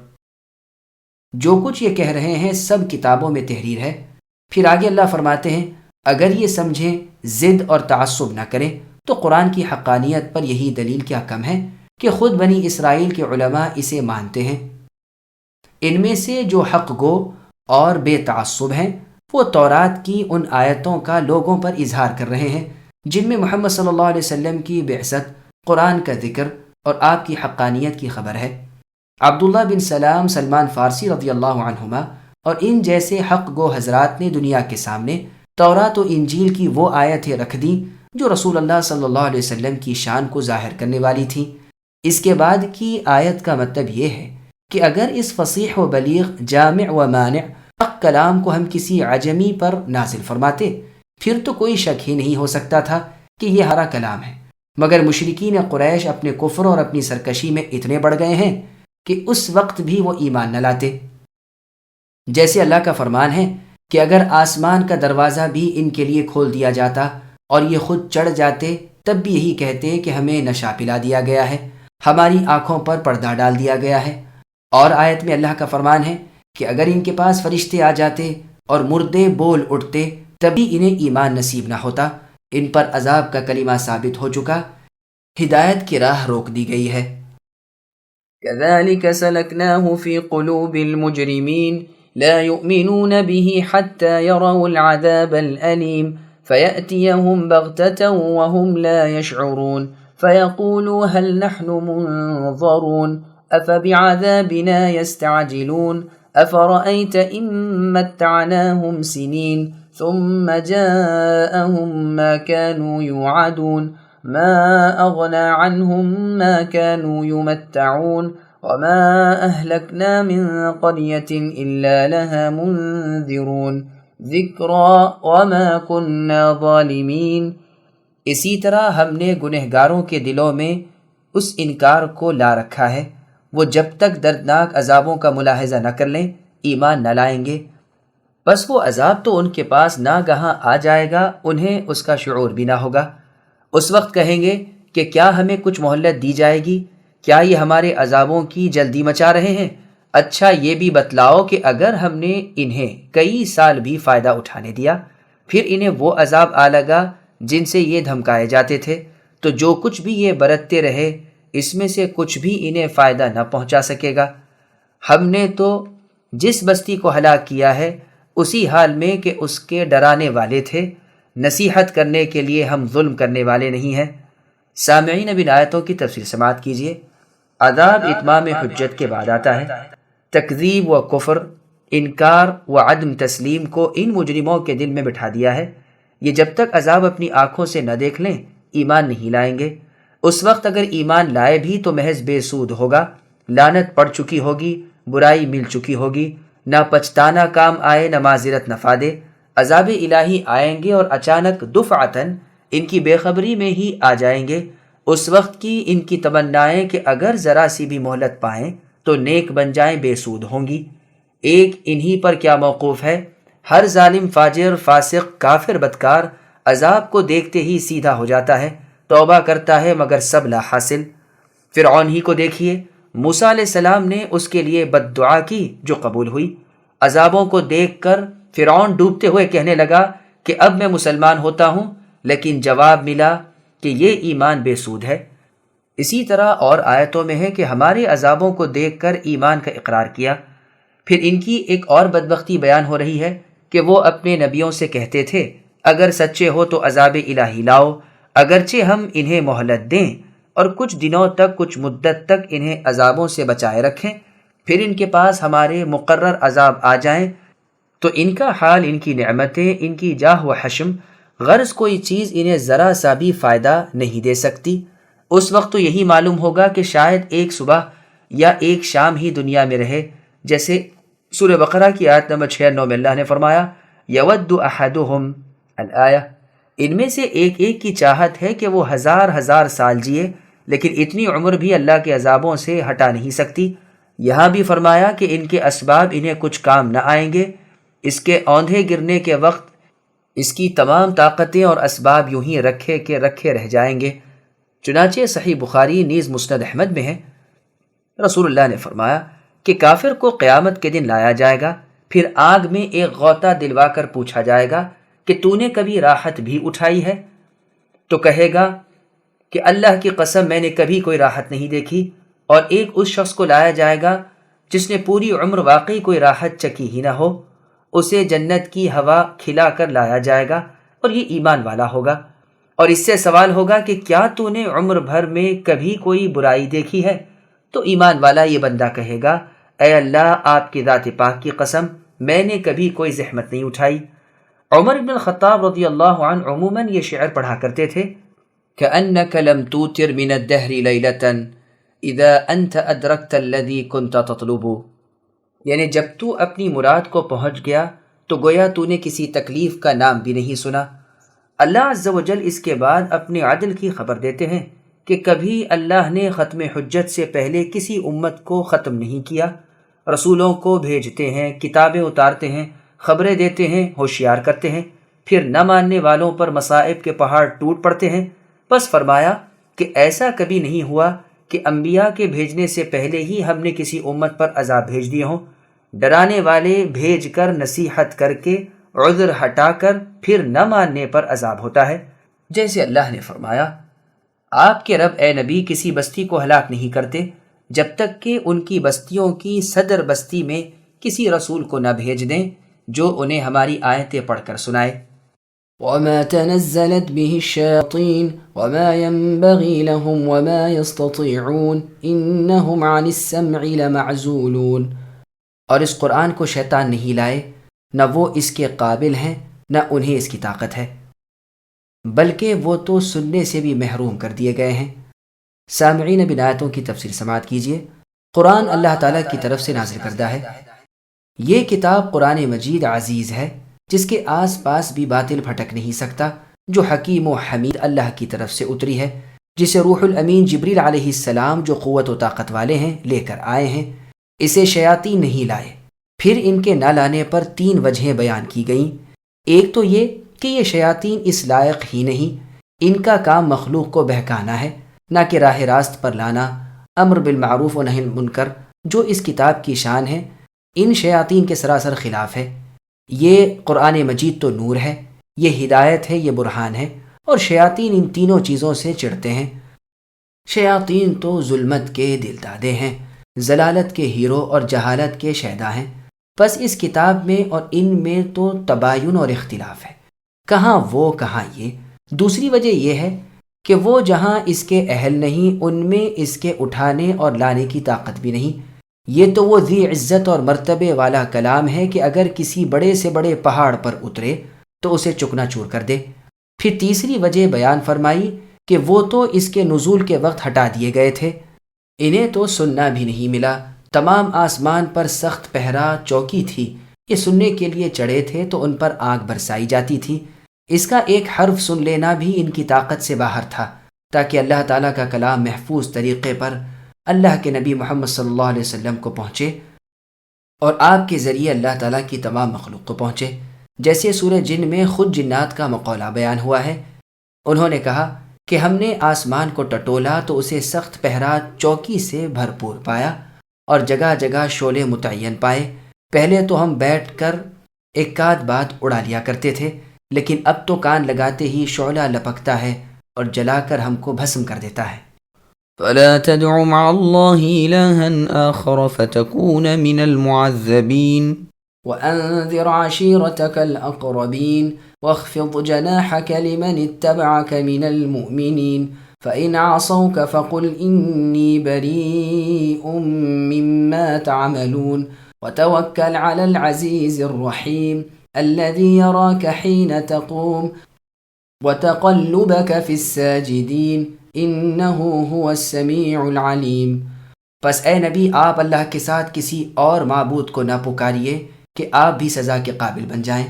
جو کچھ یہ کہہ رہے ہیں سب کتابوں میں تحریر ہے۔ پھر آگے اللہ فرماتے ہیں اگر یہ سمجھیں، ضد اور تعصب نہ کریں تو قرآن کی حقانیت پر یہی دلیل کیا کم ہے کہ خود بنی اسرائیل کے علماء اسے مانتے ہیں۔ ان میں سے جو حق گو اور بے تعصب ہیں وہ تورات کی ان آیتوں کا لوگوں پر اظہار کر رہے ہیں جن میں محمد صلی اللہ علیہ وسلم کی بعثت، قرآن کا ذکر اور آپ کی حقانیت کی خبر ہے۔ عبداللہ بن سلام، سلمان فارسی رضی اللہ عنہما اور ان جیسے حق گو حضرات نے دنیا کے سامنے تورات و انجیل کی وہ آیتیں رکھ دیں جو رسول اللہ صلی اللہ علیہ وسلم کی شان کو ظاہر کرنے والی تھیں۔ اس کے بعد کی آیت کا مطلب یہ ہے کہ اگر اس فصیح و بلیغ، جامع و مانع حق کلام کو ہم کسی عجمی پر نازل فرماتے پھر تو کوئی شک ہی نہیں ہو سکتا تھا کہ یہ ہمارا کلام ہے، مگر مشرکین قریش اپنے کفر اور اپنی سرکشی میں اتنے بڑھ گئے ہیں کہ اس وقت بھی وہ ایمان نہ لاتے۔ جیسے اللہ کا فرمان ہے کہ اگر آسمان کا دروازہ بھی ان کے لیے کھول دیا جاتا اور یہ خود چڑھ جاتے تب بھی یہی کہتے کہ ہمیں نشہ پلا دیا گیا ہے، ہماری آنکھوں پر پردہ ڈال دیا گیا ہے۔ اور آیت میں اللہ کا فرمان ہے کہ اگر ان کے پاس فرشتے آ جاتے اور مردے بول اٹھتے تبھی انہیں ایمان نصیب نہ ہوتا۔ ان پر عذاب کا کلمہ ثابت ہو چکا، ہدایت کی راہ روک دی گئی ہے۔ كذلك سلكناه في قلوب المجرمين لا يؤمنون به حتى يروا العذاب الأليم فيأتيهم بغتة وهم لا يشعرون فيقولوا هل نحن منظرون أفبعذابنا يستعجلون أفرأيت إن متعناهم سنين ثم جاءهم ما كانوا يوعدون ما أغنى عنهم ما كانوا يمتعون وما أهلكنا من قرية إلا لها منذرون ذكرى وما كنا ظالمين۔ اسی طرح ہم نے گنہگاروں کے دلوں میں اس انکار کو لا رکھا ہے، وہ جب تک دردناک عذابوں کا ملاحظہ نہ کر لیں ایمان نہ لائیں گے۔ بس وہ عذاب تو ان کے پاس ناگہاں آ جائے گا، انہیں اس کا شعور بھی نہ ہوگا۔ اس وقت کہیں گے کہ کیا ہمیں کچھ مہلت دی جائے گی؟ کیا یہ ہمارے عذابوں کی جلدی مچا رہے ہیں؟ اچھا یہ بھی بتلاؤ کہ اگر ہم نے انہیں کئی سال بھی فائدہ اٹھانے دیا پھر انہیں وہ عذاب آ لگا جن سے یہ دھمکائے جاتے تھے تو جو کچھ بھی یہ برتتے رہے اس میں سے کچھ بھی انہیں فائدہ نہ پہنچا سکے گا۔ ہم نے تو جس بستی کو ہلاک کیا ہے اسی حال میں کہ اس کے ڈرانے والے تھے، نصیحت کرنے کے لیے ہم ظلم کرنے والے نہیں ہیں۔ سامعین اب ان آیتوں کی تفسیر سماعت کیجیے۔ عذاب اتمام حجت کے بعد آتا ہے۔ تکذیب و کفر، انکار و عدم تسلیم کو ان مجرموں کے دل میں بٹھا دیا ہے۔ یہ جب تک عذاب اپنی آنکھوں سے نہ دیکھ لیں ایمان نہیں لائیں گے۔ اس وقت اگر ایمان لائے بھی تو محض بے سود ہوگا، لعنت پڑ چکی ہوگی، برائی مل چکی ہوگی، نہ پچھتانا کام آئے نہ معذرت نفع دے۔ عذاب الہی آئیں گے اور اچانک دفعتاً ان کی بے خبری میں ہی آ جائیں گے۔ اس وقت کی ان کی تمنائیں کہ اگر ذرا سی بھی مہلت پائیں تو نیک بن جائیں بے سود ہوں گی۔ ایک انہی پر کیا موقوف ہے؟ ہر ظالم، فاجر، فاسق، کافر، بدکار عذاب کو دیکھتے ہی سیدھا ہو جاتا ہے، توبہ کرتا ہے مگر سب لا حاصل۔ فرعون ہی کو دیکھیے، موسیٰ علیہ السلام نے اس کے لیے بد دعا کی جو قبول ہوئی۔ عذابوں کو دیکھ کر فرعون ڈوبتے ہوئے کہنے لگا کہ اب میں مسلمان ہوتا ہوں، لیکن جواب ملا کہ یہ ایمان بے سود ہے۔ اسی طرح اور آیتوں میں ہے کہ ہمارے عذابوں کو دیکھ کر ایمان کا اقرار کیا۔ پھر ان کی ایک اور بدبختی بیان ہو رہی ہے کہ وہ اپنے نبیوں سے کہتے تھے اگر سچے ہو تو عذاب الہی لاؤ، اگرچہ ہم انہیں مہلت دیں اور کچھ دنوں تک، کچھ مدت تک انہیں عذابوں سے بچائے رکھیں، پھر ان کے پاس ہمارے مقرر عذاب آ جائیں تو ان کا حال، ان کی نعمتیں، ان کی جاہ و حشم، غرض کوئی چیز انہیں ذرا سا بھی فائدہ نہیں دے سکتی۔ اس وقت تو یہی معلوم ہوگا کہ شاید ایک صبح یا ایک شام ہی دنیا میں رہے، جیسے سورہ بقرہ کی آیت نمبر 96 میں اللہ نے فرمایا یود احدہم الآیہ، ان میں سے ایک ایک کی چاہت ہے کہ وہ ہزار ہزار سال جیے، لیکن اتنی عمر بھی اللہ کے عذابوں سے ہٹا نہیں سکتی۔ یہاں بھی فرمایا کہ ان کے اسباب انہیں کچھ کام نہ آئیں گے، اس کے اوندھے گرنے کے وقت اس کی تمام طاقتیں اور اسباب یوں ہی رکھے کے رکھے رہ جائیں گے۔ چنانچہ صحیح بخاری نیز مسند احمد میں ہے، رسول اللہ نے فرمایا کہ کافر کو قیامت کے دن لایا جائے گا، پھر آگ میں ایک غوطہ دلوا کر پوچھا جائے گا کہ تو نے کبھی راحت بھی اٹھائی ہے؟ تو کہے گا کہ اللہ کی قسم میں نے کبھی کوئی راحت نہیں دیکھی۔ اور ایک اس شخص کو لایا جائے گا جس نے پوری عمر واقعی کوئی راحت چکی ہی نہ ہو، اسے جنت کی ہوا کھلا کر لایا جائے گا اور یہ ایمان والا ہوگا، اور اس سے سوال ہوگا کہ کیا تو نے عمر بھر میں کبھی کوئی برائی دیکھی ہے؟ تو ایمان والا یہ بندہ کہے گا اے اللہ آپ کی ذات پاک کی قسم میں نے کبھی کوئی زحمت نہیں اٹھائی۔ عمر بن الخطاب رضی اللہ عنہ عموماً یہ شعر پڑھا کرتے تھے كأنك لم توتر من الدهر ليلة اذا انت ادركت الذي كنت تطلب، یعنی جب تو اپنی مراد کو پہنچ گیا تو گویا تو نے کسی تکلیف کا نام بھی نہیں سنا۔ اللہ عز و جل اس کے بعد اپنے عدل کی خبر دیتے ہیں کہ کبھی اللہ نے ختم حجت سے پہلے کسی امت کو ختم نہیں کیا۔ رسولوں کو بھیجتے ہیں، کتابیں اتارتے ہیں، خبریں دیتے ہیں، ہوشیار کرتے ہیں، پھر نہ ماننے والوں پر مصائب کے پہاڑ ٹوٹ پڑتے ہیں۔ بس فرمایا کہ ایسا کبھی نہیں ہوا کہ انبیاء کے بھیجنے سے پہلے ہی ہم نے کسی امت پر عذاب بھیج دیے ہوں۔ ڈرانے والے بھیج کر، نصیحت کر کے، عذر ہٹا کر، پھر نہ ماننے پر عذاب ہوتا ہے۔ جیسے اللہ نے فرمایا آپ کے رب اے نبی کسی بستی کو ہلاک نہیں کرتے جب تک کہ ان کی بستیوں کی صدر بستی میں کسی رسول کو نہ بھیج دیں جو انہیں ہماری آیتیں پڑھ کر سنائے۔ وما تنزلت به الشياطين وما ينبغي لهم وما يستطيعون انهم عن السمع لمعزولون، اور اس قرآن کو شیطان نہیں لائے، نہ وہ اس کے قابل ہیں نہ انہیں اس کی طاقت ہے، بلکہ وہ تو سننے سے بھی محروم کر دیے گئے ہیں۔ سامعین اب آیتوں کی تفسیر سماعت کیجیے۔ قرآن اللہ تعالیٰ کی طرف سے نازل کردہ ہے۔ یہ کتاب قرآن مجید عزیز ہے جس کے آس پاس بھی باطل بھٹک نہیں سکتا، جو حکیم و حمید اللہ کی طرف سے اتری ہے، جسے روح الامین جبریل علیہ السلام جو قوت و طاقت والے ہیں لے کر آئے ہیں۔ اسے شیاطین نہیں لائے۔ پھر ان کے نہ لانے پر 3 وجہیں بیان کی گئیں۔ ایک تو یہ کہ یہ شیاطین اس لائق ہی نہیں، ان کا کام مخلوق کو بہکانا ہے، نہ کہ راہ راست پر لانا، امر بالمعروف و نہی عن المنکر جو اس کتاب کی شان ہے، ان شیاطین کے سراسر خلاف ہے۔ یہ قرآن مجید تو نور ہے، یہ ہدایت ہے، یہ برہان ہے، اور شیاطین ان تینوں چیزوں سے چڑھتے ہیں۔ شیاطین تو ظلمت کے دل دادے ہیں، ضلالت کے ہیرو اور جہالت کے شیدا ہیں۔ بس اس کتاب میں اور ان میں تو تباین اور اختلاف ہے، کہاں وہ کہاں یہ۔ دوسری وجہ یہ ہے کہ وہ جہاں اس کے اہل نہیں ان میں اس کے اٹھانے اور لانے کی طاقت بھی نہیں۔ یہ تو وہ ذی عزت اور مرتبے والا کلام ہے کہ اگر کسی بڑے سے بڑے پہاڑ پر اترے تو اسے چکنا چور کر دے۔ پھر تیسری وجہ بیان فرمائی کہ وہ تو اس کے نزول کے وقت ہٹا دیے گئے تھے، انہیں تو سننا بھی نہیں ملا۔ تمام آسمان پر سخت پہرا چوکی تھی، یہ سننے کے لیے چڑھے تھے تو ان پر آنکھ برسائی جاتی تھی۔ اس کا ایک حرف سن لینا بھی ان کی طاقت سے باہر تھا، تاکہ اللہ تعالیٰ کا کلام محفوظ طریقے پر اللہ کے نبی محمد صلی اللہ علیہ وسلم کو پہنچے اور آپ کے ذریعے اللہ تعالیٰ کی تمام مخلوق کو پہنچے۔ جیسے سورہ جن میں خود جنات کا مقولہ بیان ہوا ہے، انہوں نے کہا کہ ہم نے آسمان کو ٹٹولا تو اسے سخت پہرا چوکی سے بھرپور پایا اور جگہ جگہ شعلے متعین پائے۔ پہلے تو ہم بیٹھ کر ایک آدھ بات اڑا لیا کرتے تھے، لیکن اب تو کان لگاتے ہی شعلہ لپکتا ہے اور جلا کر ہم کو بھسم کر دیتا ہے۔ فلا تدع مع الله إلها آخر فتكون من المعذبين وأنذر عشيرتك الأقربين واخفض جناحك لمن اتبعك من المؤمنين فإن عصوك فقل إني بريء مما تعملون وتوكل على العزيز الرحيم الذي يراك حين تقوم وتقلبك في الساجدين انه هو السمیع العلیم۔ پس اے نبی آپ اللہ کے ساتھ کسی اور معبود کو نہ پکاریے کہ آپ بھی سزا کے قابل بن جائیں۔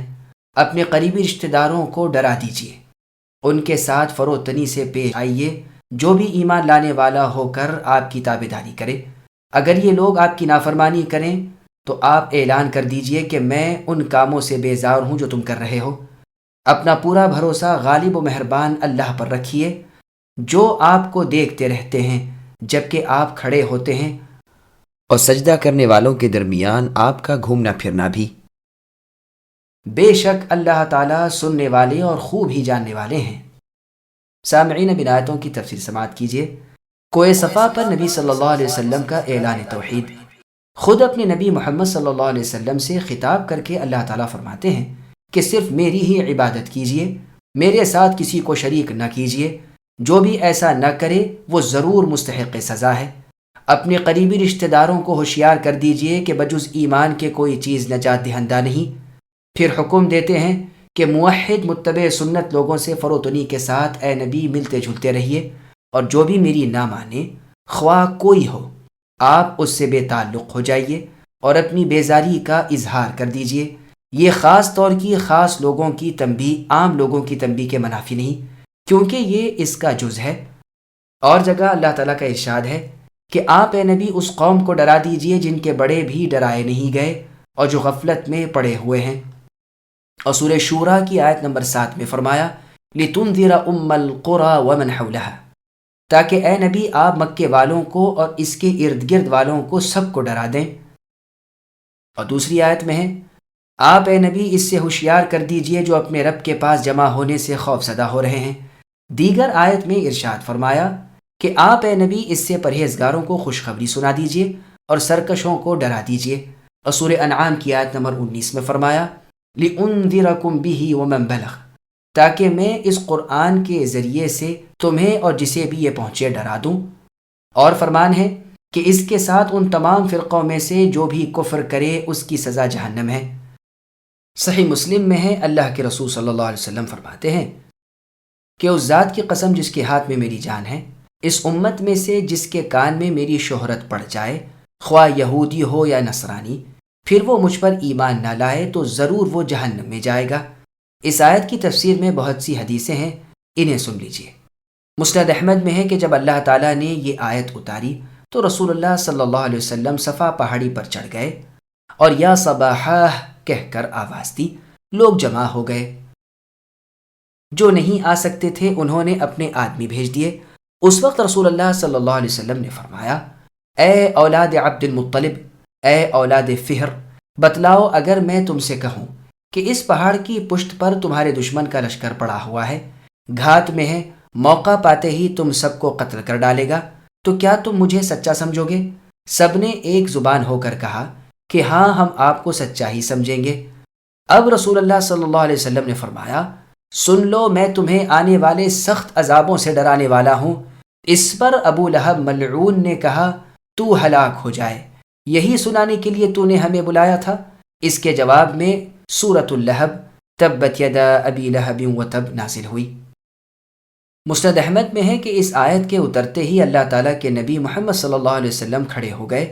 اپنے قریبی رشتہ داروں کو ڈرا دیجیے، ان کے ساتھ فروتنی سے پیش آئیے، جو بھی ایمان لانے والا ہو کر آپ کی تابعداری کرے۔ اگر یہ لوگ آپ کی نافرمانی کریں تو آپ اعلان کر دیجئے کہ میں ان کاموں سے بیزار ہوں جو تم کر رہے ہو۔ اپنا پورا بھروسہ غالب و مہربان اللہ پر رکھیے، جو آپ کو دیکھتے رہتے ہیں جبکہ آپ کھڑے ہوتے ہیں اور سجدہ کرنے والوں کے درمیان آپ کا گھومنا پھرنا بھی۔ بے شک اللہ تعالیٰ سننے والے اور خوب ہی جاننے والے ہیں۔ سامعین، اب آیتوں کی تفسیر سماعت کیجیے۔ کوہ صفا پر نبی صلی اللہ علیہ وسلم کا اعلان توحید۔ خود اپنے نبی محمد صلی اللہ علیہ وسلم سے خطاب کر کے اللہ تعالیٰ فرماتے ہیں کہ صرف میری ہی عبادت کیجیے، میرے ساتھ کسی کو شریک نہ کیجیے۔ جو بھی ایسا نہ کرے وہ ضرور مستحق سزا ہے۔ اپنے قریبی رشتہ داروں کو ہوشیار کر دیجئے کہ بجز ایمان کے کوئی چیز نجات دہندہ نہیں۔ پھر حکم دیتے ہیں کہ موحد متبع سنت لوگوں سے فروتنی کے ساتھ اے نبی ملتے جھلتے رہیے، اور جو بھی میری نہ مانے خواہ کوئی ہو، آپ اس سے بے تعلق ہو جائیے اور اپنی بیزاری کا اظہار کر دیجئے۔ یہ خاص طور کی خاص لوگوں کی تنبیہ عام لوگوں کی تنبیہ کے منافی نہیں، کیونکہ یہ اس کا جز ہے۔ اور جگہ اللہ تعالیٰ کا ارشاد ہے کہ آپ اے نبی اس قوم کو ڈرا دیجئے جن کے بڑے بھی ڈرائے نہیں گئے اور جو غفلت میں پڑے ہوئے ہیں۔ اور سورہ شورا کی آیت نمبر 7 میں فرمایا لِتُنذِرَ أُمَّ الْقُرَى وَمَنْ حَوْلَهَا، تاکہ اے نبی آپ مکے والوں کو اور اس کے ارد گرد والوں کو سب کو ڈرا دیں۔ اور دوسری آیت میں ہے آپ اے نبی اس سے ہوشیار کر دیجئے جو اپنے رب کے پاس جمع ہونے سے خوف زدہ ہو رہے ہیں۔ دیگر آیت میں ارشاد فرمایا کہ آپ اے نبی اس سے پرہیزگاروں کو خوشخبری سنا دیجئے اور سرکشوں کو ڈرا دیجئے۔ اور سورہ انعام کی آیت نمبر 19 میں فرمایا لِأُنذِرَكُمْ بِهِ وَمَنْ بَلَغَ، تاکہ میں اس قرآن کے ذریعے سے تمہیں اور جسے بھی یہ پہنچے ڈرا دوں۔ اور فرمان ہے کہ اس کے ساتھ ان تمام فرقوں میں سے جو بھی کفر کرے اس کی سزا جہنم ہے۔ صحیح مسلم میں ہے، اللہ کے رسول صلی اللہ علیہ وسلم فرماتے ہیں کہ اس ذات کی قسم جس کے ہاتھ میں میری جان ہے، اس امت میں سے جس کے کان میں میری شہرت پڑ جائے، خواہ یہودی ہو یا نصرانی، پھر وہ مجھ پر ایمان نہ لائے تو ضرور وہ جہنم میں جائے گا۔ اس آیت کی تفسیر میں بہت سی حدیثیں ہیں، انہیں سن لیجئے۔ مسند احمد میں ہے کہ جب اللہ تعالیٰ نے یہ آیت اتاری تو رسول اللہ صلی اللہ علیہ وسلم صفا پہاڑی پر چڑھ گئے اور یا صباحہ کہہ کر آواز دی، لوگ جمع ہو گئے۔ جو نہیں آ سکتے تھے انہوں نے اپنے آدمی بھیج دیے۔ اس وقت رسول اللہ صلی اللہ علیہ وسلم نے فرمایا اے اولاد عبد المطلب، اے اولاد فہر، بتلاؤ اگر میں تم سے کہوں کہ اس پہاڑ کی پشت پر تمہارے دشمن کا لشکر پڑا ہوا ہے، گھات میں ہے، موقع پاتے ہی تم سب کو قتل کر ڈالے گا، تو کیا تم مجھے سچا سمجھو گے؟ سب نے ایک زبان ہو کر کہا کہ ہاں ہم آپ کو سچا ہی سمجھیں گے۔ اب رسول اللہ صلی اللہ علیہ وسلم نے فرمایا سن لو، میں تمہیں آنے والے سخت عذابوں سے ڈرانے والا ہوں۔ اس پر ابو لہب ملعون نے کہا تو ہلاک ہو جائے، یہی سنانے کے لیے تو نے ہمیں بلایا تھا؟ اس کے جواب میں سورۃ اللہب تبت یدا ابی لہب وتب نازل ہوئی۔ مسند احمد میں ہے کہ اس آیت کے اترتے ہی اللہ تعالیٰ کے نبی محمد صلی اللہ علیہ وسلم کھڑے ہو گئے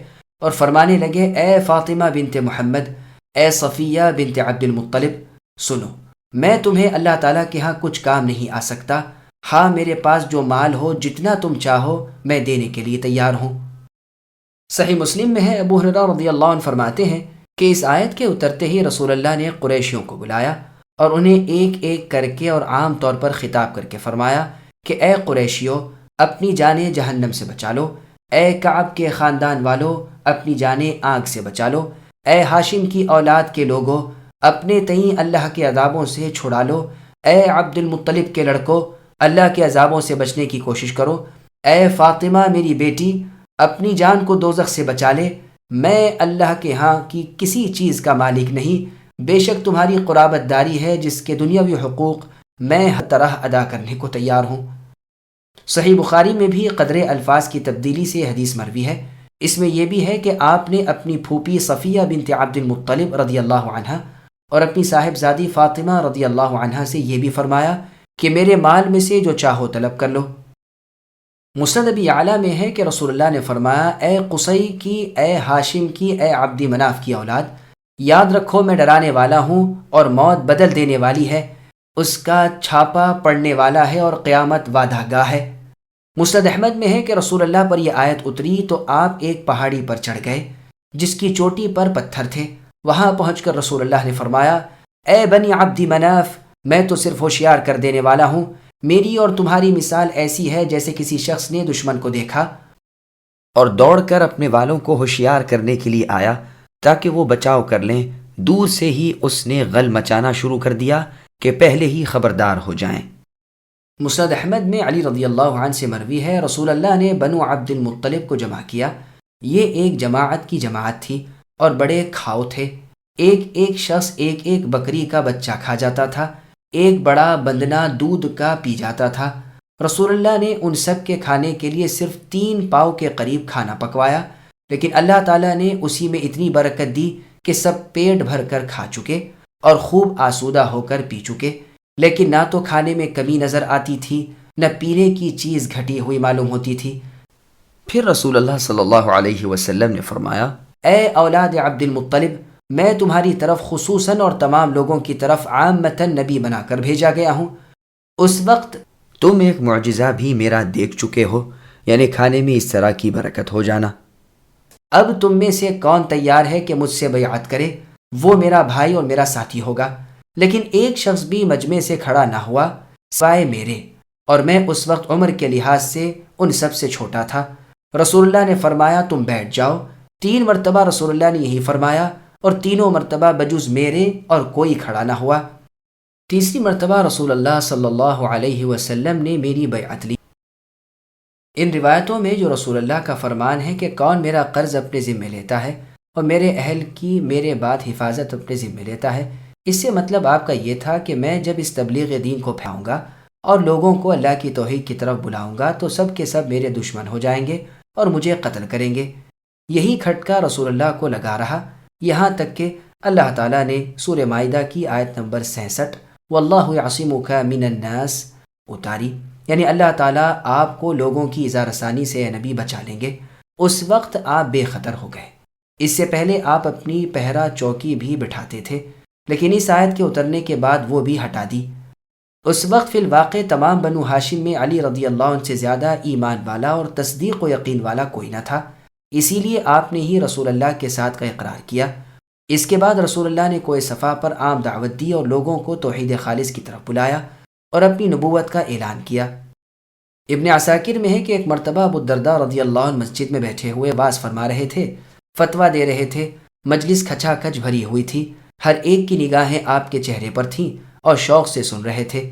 اور فرمانے لگے، اے فاطمہ بنت محمد، اے صفیہ بنت عبد المطلب، سنو، میں تمہیں اللہ تعالیٰ کے ہاں کچھ کام نہیں آ سکتا، ہاں میرے پاس جو مال ہو جتنا تم چاہو میں دینے کے لیے تیار ہوں۔ صحیح مسلم میں ہے، ابو ہریرہ رضی اللہ عنہ فرماتے ہیں کہ اس آیت کے اترتے ہی رسول اللہ نے قریشیوں کو بلایا اور انہیں ایک ایک کر کے اور عام طور پر خطاب کر کے فرمایا کہ اے قریشیوں، اپنی جانیں جہنم سے بچا لو، اے کعب کے خاندان والو، اپنی جانیں آگ سے بچا لو، اے ہاشم کی اولاد کے لوگوں، اپنے تئیں اللہ کے عذابوں سے چھڑا لو، اے عبد المطلب کے لڑکوں، اللہ کے عذابوں سے بچنے کی کوشش کرو، اے فاطمہ میری بیٹی، اپنی جان کو دوزخ سے بچا لے، میں اللہ کے ہاں کی کسی چیز کا مالک نہیں، بے شک تمہاری قرابت داری ہے جس کے دنیاوی حقوق میں ہر طرح ادا کرنے کو تیار ہوں۔ صحیح بخاری میں بھی قدر الفاظ کی تبدیلی سے حدیث مروی ہے۔ اس میں یہ بھی ہے کہ آپ نے اپنی پھوپھی صفیہ بنت عبد المطلب رضی اللہ عنہ اور اپنی صاحبزادی فاطمہ رضی اللہ عنہ سے یہ بھی فرمایا کہ میرے مال میں سے جو چاہو طلب کر لو۔ مسند ابی اعلیٰ میں ہے کہ رسول اللہ نے فرمایا، اے قصی کی، اے ہاشم کی، اے عبد مناف کی اولاد، یاد رکھو میں ڈرانے والا ہوں اور موت بدل دینے والی ہے، اس کا چھاپا پڑنے والا ہے اور قیامت وعدہ گاہ ہے۔ مسند احمد میں ہے کہ رسول اللہ پر یہ آیت اتری تو آپ ایک پہاڑی پر چڑھ گئے جس کی چوٹی پر پتھر تھے۔ وہاں پہنچ کر رسول اللہ نے فرمایا، اے بنی عبد مناف، میں تو صرف ہوشیار کر دینے والا ہوں، میری اور تمہاری مثال ایسی ہے جیسے کسی شخص نے دشمن کو دیکھا اور دوڑ کر اپنے والوں کو ہوشیار کرنے کے لیے آیا تاکہ وہ بچاؤ کر لیں، دور سے ہی اس نے غل مچانا شروع کر دیا کہ پہلے ہی خبردار ہو جائیں۔ مسند احمد میں علی رضی اللہ عنہ سے مروی ہے، رسول اللہ نے بنو عبد المطلب کو جمع کیا، یہ ایک جماعت کی جماعت تھی اور بڑے کھاؤ تھے، ایک ایک شخص ایک ایک بکری کا بچہ کھا جاتا تھا، ایک بڑا بندنا دودھ کا پی جاتا تھا۔ رسول اللہ نے ان سب کے کھانے کے لیے صرف 3 پاؤ کے قریب کھانا پکوایا، لیکن اللہ تعالیٰ نے اسی میں اتنی برکت دی کہ سب پیٹ بھر کر کھا چکے اور خوب آسودہ ہو کر پی چکے، لیکن نہ تو کھانے میں کمی نظر آتی تھی نہ پینے کی چیز گھٹی ہوئی معلوم ہوتی تھی۔ پھر رسول اللہ صلی اللہ علیہ وسلم نے فرمایا، اے اولاد عبد المطلب، میں تمہاری طرف خصوصاً اور تمام لوگوں کی طرف عامةً نبی بنا کر بھیجا گیا ہوں۔ اس وقت تم ایک معجزہ بھی میرا دیکھ چکے ہو، یعنی کھانے میں اس طرح کی برکت ہو جانا۔ اب تم میں سے کون تیار ہے کہ مجھ سے بیعت کرے؟ وہ میرا بھائی اور میرا ساتھی ہوگا۔ لیکن ایک شخص بھی مجمع سے کھڑا نہ ہوا سوائے میرے، اور میں اس وقت عمر کے لحاظ سے ان سب سے چھوٹا تھا۔ رسول اللہ نے فرمایا، تم بیٹھ جاؤ۔ 3 مرتبہ رسول اللہ نے یہی فرمایا اور تینوں مرتبہ بجز میرے اور کوئی کھڑا نہ ہوا۔ تیسری مرتبہ رسول اللہ صلی اللہ علیہ وسلم نے میری بیعت لی۔ ان روایتوں میں جو رسول اللہ کا فرمان ہے کہ کون میرا قرض اپنے ذمہ لیتا ہے اور میرے اہل کی میرے بعد حفاظت اپنے ذمہ لیتا ہے، اس سے مطلب آپ کا یہ تھا کہ میں جب اس تبلیغ دین کو پھیلاؤں گا اور لوگوں کو اللہ کی توحید کی طرف بلاؤں گا تو سب کے سب میرے دشمن ہو جائیں گے اور مجھے قتل کریں گے۔ یہی کھٹکا رسول اللہ کو لگا رہا، یہاں تک کہ اللہ تعالیٰ نے سورہ مائدہ کی آیت نمبر 66 واللہ یعصمک من الناس اتاری، یعنی اللہ تعالیٰ آپ کو لوگوں کی ایذا رسانی سے اے نبی بچا لیں گے۔ اس وقت آپ بے خطر ہو گئے۔ اس سے پہلے آپ اپنی پہرا چوکی بھی بٹھاتے تھے، لیکن اس آیت کے اترنے کے بعد وہ بھی ہٹا دی۔ اس وقت فی الواقع تمام بنو ہاشم میں علی رضی اللہ عنہ سے زیادہ ایمان والا اور تصدیق و یقین والا کوئی نہ تھا، اسی لیے آپ نے ہی رسول اللہ کے ساتھ کا اقرار کیا۔ اس کے بعد رسول اللہ نے کوہ صفا پر عام دعوت دی اور لوگوں کو توحید خالص کی طرف بلایا اور اپنی نبوت کا اعلان کیا۔ ابن عساکر میں ہے کہ ایک مرتبہ ابو الدرداء رضی اللہ عنہ مسجد میں بیٹھے ہوئے وعظ فرما رہے تھے، فتویٰ دے رہے تھے، مجلس کھچا کھچ بھری ہوئی تھی، ہر ایک کی نگاہیں آپ کے چہرے پر تھیں اور شوق سے سن رہے تھے،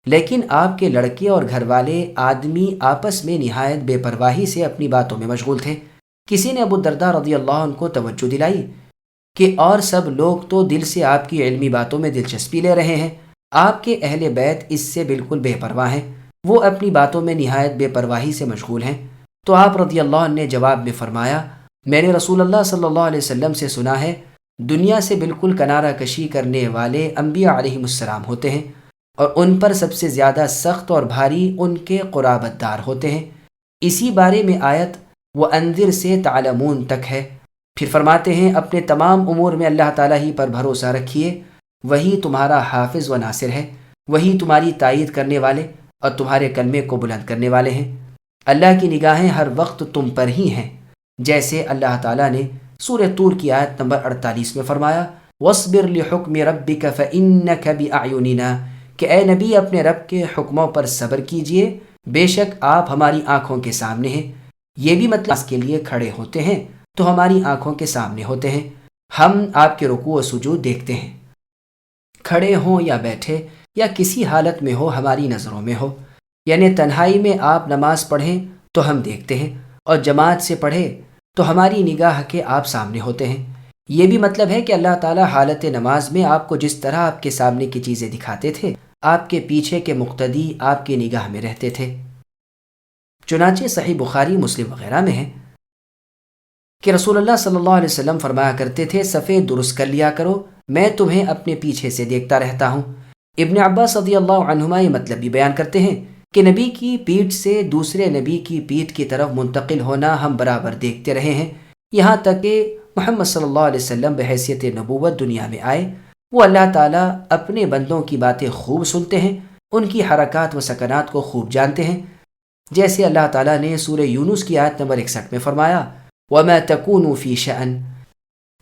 لیکن آپ کے لڑکے اور گھر والے آدمی آپس میں نہایت بے پرواہی سے اپنی باتوں میں مشغول تھے۔ کسی نے ابو الدرداء رضی اللہ عنہ کو توجہ دلائی کہ اور سب لوگ تو دل سے آپ کی علمی باتوں میں دلچسپی لے رہے ہیں، آپ کے اہل بیت اس سے بالکل بے پرواہ ہیں، وہ اپنی باتوں میں نہایت بے پرواہی سے مشغول ہیں۔ تو آپ رضی اللہ عنہ نے جواب میں فرمایا، میں نے رسول اللہ صلی اللہ علیہ وسلم سے سنا ہے، دنیا سے بالکل کنارہ کشی کرنے والے انبیاء علیہم السلام ہوتے ہیں، اور ان پر سب سے زیادہ سخت اور بھاری ان کے قرابت دار ہوتے ہیں۔ اسی بارے میں آیت وَأَنذِرْ سے تعلمون تک ہے۔ پھر فرماتے ہیں اپنے تمام امور میں اللہ تعالیٰ ہی پر بھروسہ رکھیے، وہی تمہارا حافظ و ناصر ہے، وہی تمہاری تائید کرنے والے اور تمہارے کلمے کو بلند کرنے والے ہیں۔ اللہ کی نگاہیں ہر وقت تم پر ہی ہیں، جیسے اللہ تعالیٰ نے سورہ طور کی آیت نمبر 48 میں فرمایا وَاصْبِرْ لِحُكْمِ رَبِّكَ فَإِنَّكَ بِأَعْيُنِنَا، کہ اے نبی اپنے رب کے حکموں پر صبر کیجئے، بے شک آپ ہماری آنکھوں کے سامنے ہیں۔ یہ بھی مطلب اس کے لیے کھڑے ہوتے ہیں تو ہماری آنکھوں کے سامنے ہوتے ہیں، ہم آپ کے رکوع و سجود دیکھتے ہیں، کھڑے ہوں یا بیٹھے یا کسی حالت میں ہو ہماری نظروں میں ہو، یعنی تنہائی میں آپ نماز پڑھیں تو ہم دیکھتے ہیں، اور جماعت سے پڑھیں تو ہماری نگاہ کے آپ سامنے ہوتے ہیں۔ یہ بھی مطلب ہے کہ اللہ تعالیٰ حالت نماز میں آپ کو جس طرح آپ کے سامنے کی چیزیں دکھاتے تھے، آپ کے پیچھے کے مقتدی آپ کی نگاہ میں رہتے تھے۔ چنانچہ صحیح بخاری، مسلم وغیرہ میں ہے کہ رسول اللہ صلی اللہ علیہ وسلم فرمایا کرتے تھے صفیں درست کر لیا کرو، میں تمہیں اپنے پیچھے سے دیکھتا رہتا ہوں۔ ابن عباس رضی اللہ عنہما یہ مطلب بھی بیان کرتے ہیں کہ نبی کی پیٹھ سے دوسرے نبی کی پیٹھ کی طرف منتقل ہونا ہم برابر دیکھتے رہے ہیں، یہاں تک کہ محمد صلی اللہ علیہ وسلم بحیثیت نبوت دنیا میں آئے۔ وہ اللہ تعالیٰ اپنے بندوں کی باتیں خوب سنتے ہیں، ان کی حرکات و سکنات کو خوب جانتے ہیں، جیسے اللہ تعالیٰ نے سورہ یونس کی آیت نمبر 61 میں فرمایا وَمَا تَكُونُوا فِي شَأْنٍ،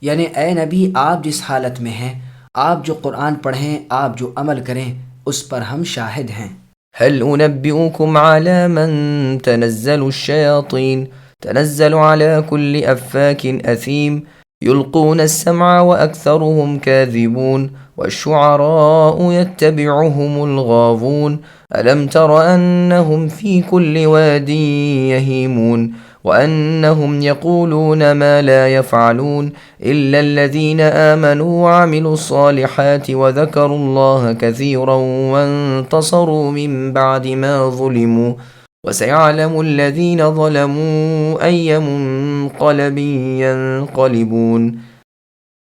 یعنی اے نبی آپ جس حالت میں ہیں، آپ جو قرآن پڑھیں، آپ جو عمل کریں، اس پر ہم شاہد ہیں۔ هل أنبئكم على من تنزل الشياطين تنزل على كل أفاك أثيم يلقون السمع وأكثرهم كاذبون والشعراء يتبعهم الغاوون ألم تر أنهم في كل واد يهيمون وأنهم يقولون ما لا يفعلون إلا الذين آمنوا وعملوا الصالحات وذكروا الله كثيرا وانتصروا من بعد ما ظلموا وسيعلم الذين ظلموا أي منقلب ينقلبون۔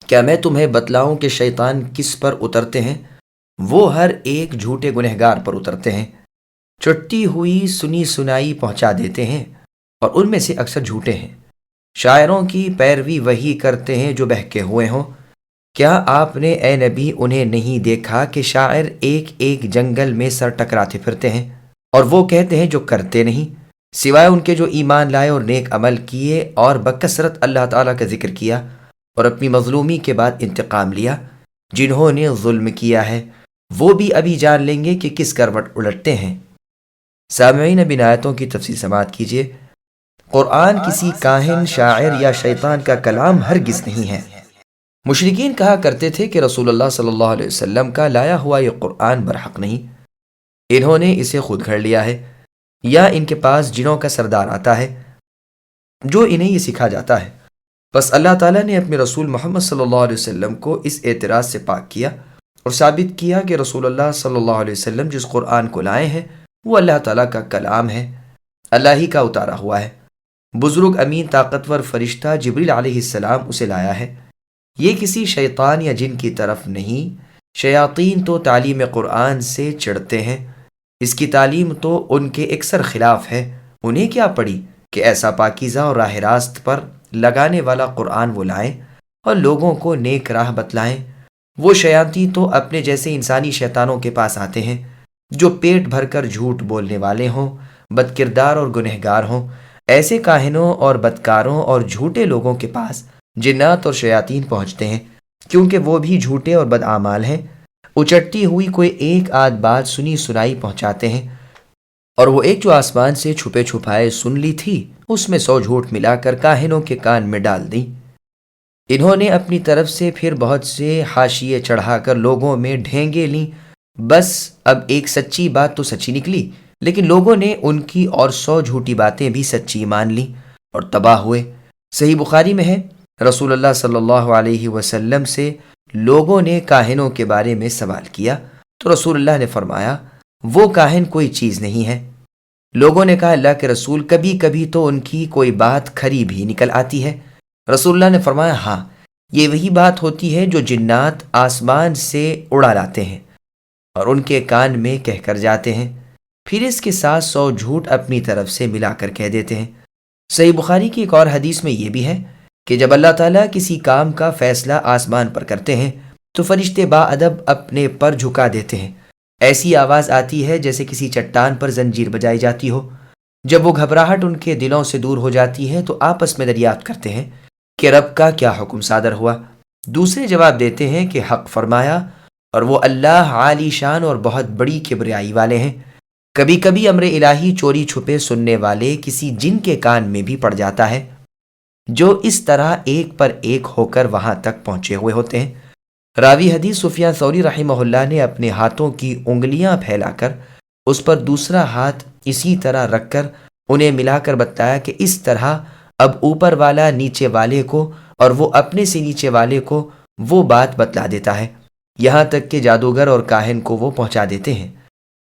کیا میں تمہیں بتلاؤں کہ شیطان کس پر اترتے ہیں؟ وہ ہر ایک جھوٹے گنہگار پر اترتے ہیں، چٹی ہوئی سنی سنائی پہنچا دیتے ہیں، اور ان میں سے اکثر جھوٹے ہیں۔ شاعروں کی پیروی وہی کرتے ہیں جو بہکے ہوئے ہوں۔ کیا آپ نے اے نبی انہیں نہیں دیکھا کہ شاعر ایک ایک جنگل میں سر ٹکراتے پھرتے ہیں، اور وہ کہتے ہیں جو کرتے نہیں، سوائے ان کے جو ایمان لائے اور نیک عمل کیے اور بکثرت اللہ تعالیٰ کا ذکر کیا اور اپنی مظلومی کے بعد انتقام لیا۔ جنہوں نے ظلم کیا ہے وہ بھی ابھی جان لیں گے کہ کس کروٹ الٹتے ہیں۔ سامعین، اب ان آیتوں کی تفصیل سماعت کیجیے۔ قرآن کسی کاہن، شاعر یا شیطان کا کلام ہرگز نہیں ہے۔ مشرکین کہا کرتے تھے کہ رسول اللہ صلی اللہ علیہ وسلم کا لایا ہوا یہ قرآن برحق نہیں، انہوں نے اسے خود گھڑ لیا ہے، یا ان کے پاس جنوں کا سردار آتا ہے جو انہیں یہ سکھا جاتا ہے۔ بس اللہ تعالیٰ نے اپنے رسول محمد صلی اللہ علیہ وسلم کو اس اعتراض سے پاک کیا اور ثابت کیا کہ رسول اللہ صلی اللہ علیہ وسلم جس قرآن کو لائے ہیں وہ اللہ تعالیٰ کا کلام ہے، اللہ ہی کا اتارا ہوا ہے۔ بزرگ، امین، طاقتور فرشتہ جبریل علیہ السلام اسے لایا ہے، یہ کسی شیطان یا جن کی طرف نہیں۔ شیاطین تو تعلیم قرآن سے چڑھتے ہیں، اس کی تعلیم تو ان کے اکثر خلاف ہے۔ انہیں کیا پڑی کہ ایسا پاکیزہ اور راہ راست پر لگانے والا قرآن وہ لائیں اور لوگوں کو نیک راہ بتلائیں۔ وہ شیاطین تو اپنے جیسے انسانی شیطانوں کے پاس آتے ہیں جو پیٹ بھر کر جھوٹ بولنے والے ہوں، بد کردار اور گنہگار ہوں۔ ایسے کاہنوں اور بدکاروں اور جھوٹے لوگوں کے پاس جنات اور شیاطین پہنچتے ہیں، کیونکہ وہ بھی جھوٹے اور بدعمال ہیں۔ اچٹی ہوئی کوئی ایک آدھ بات سنی سنائی پہنچاتے ہیں، اور وہ ایک جو آسمان سے چھپے چھپائے سن لی تھی، اس میں 100 جھوٹ ملا کر کاہنوں کے کان میں ڈال دی۔ انہوں نے اپنی طرف سے پھر بہت سے حاشیے چڑھا کر لوگوں میں ڈھینگے لیں، بس اب ایک سچی بات تو سچی نکلی، لیکن لوگوں نے ان کی اور 100 جھوٹی باتیں بھی سچی مان لیں اور تباہ ہوئے۔ صحیح بخاری میں ہے، رسول اللہ صلی اللہ علیہ وسلم سے لوگوں نے کاہنوں کے بارے میں سوال کیا تو رسول اللہ نے فرمایا وہ کاہن کوئی چیز نہیں ہے۔ لوگوں نے کہا اللہ کے رسول، کبھی کبھی تو ان کی کوئی بات کھری بھی نکل آتی ہے۔ رسول اللہ نے فرمایا ہاں، یہ وہی بات ہوتی ہے جو جنات آسمان سے اڑا لاتے ہیں اور ان کے کان میں کہہ کر جاتے ہیں، پھر اس کے ساتھ 100 جھوٹ اپنی طرف سے ملا کر کہہ دیتے ہیں۔ صحیح بخاری کی ایک اور حدیث میں یہ بھی ہے کہ جب اللہ تعالیٰ کسی کام کا فیصلہ آسمان پر کرتے ہیں تو فرشتے با ادب اپنے پر جھکا دیتے ہیں، ایسی آواز آتی ہے جیسے کسی چٹان پر زنجیر بجائی جاتی ہو۔ جب وہ گھبراہٹ ان کے دلوں سے دور ہو جاتی ہے تو آپس میں دریافت کرتے ہیں کہ رب کا کیا حکم صادر ہوا؟ دوسرے جواب دیتے ہیں کہ حق فرمایا اور وہ اللہ عالی شان اور بہت بڑی کبریائی والے ہیں۔ کبھی کبھی امر الہی چوری چھپے سننے والے کسی جن کے کان میں بھی پڑ جاتا ہے، جو اس طرح ایک پر ایک ہو کر وہاں تک پہنچے ہوئے ہوتے ہیں۔ راوی حدیث سفیان ثوری رحمہ اللہ نے اپنے ہاتھوں کی انگلیاں پھیلا کر اس پر دوسرا ہاتھ اسی طرح رکھ کر انہیں ملا کر بتایا کہ اس طرح اب اوپر والا نیچے والے کو اور وہ اپنے سے نیچے والے کو وہ بات بتلا دیتا ہے، یہاں تک کہ جادوگر اور کاہن کو وہ پہنچا دیتے ہیں۔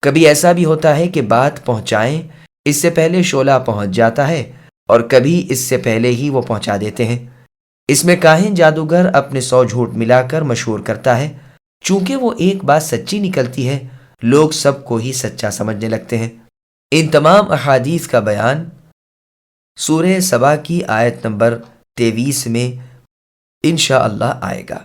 کبھی ایسا بھی ہوتا ہے کہ بات پہنچائیں اس سے پہلے شعلہ پہنچ جاتا ہے اور کبھی اس سے پہلے ہی وہ پہنچا دیتے ہیں۔ اس میں کاہن جادوگر اپنے 100 جھوٹ ملا کر مشہور کرتا ہے، چونکہ وہ ایک بات سچی نکلتی ہے لوگ سب کو ہی سچا سمجھنے لگتے ہیں۔ ان تمام احادیث کا بیان سورہ سبا کی آیت نمبر 23 میں انشاءاللہ آئے گا۔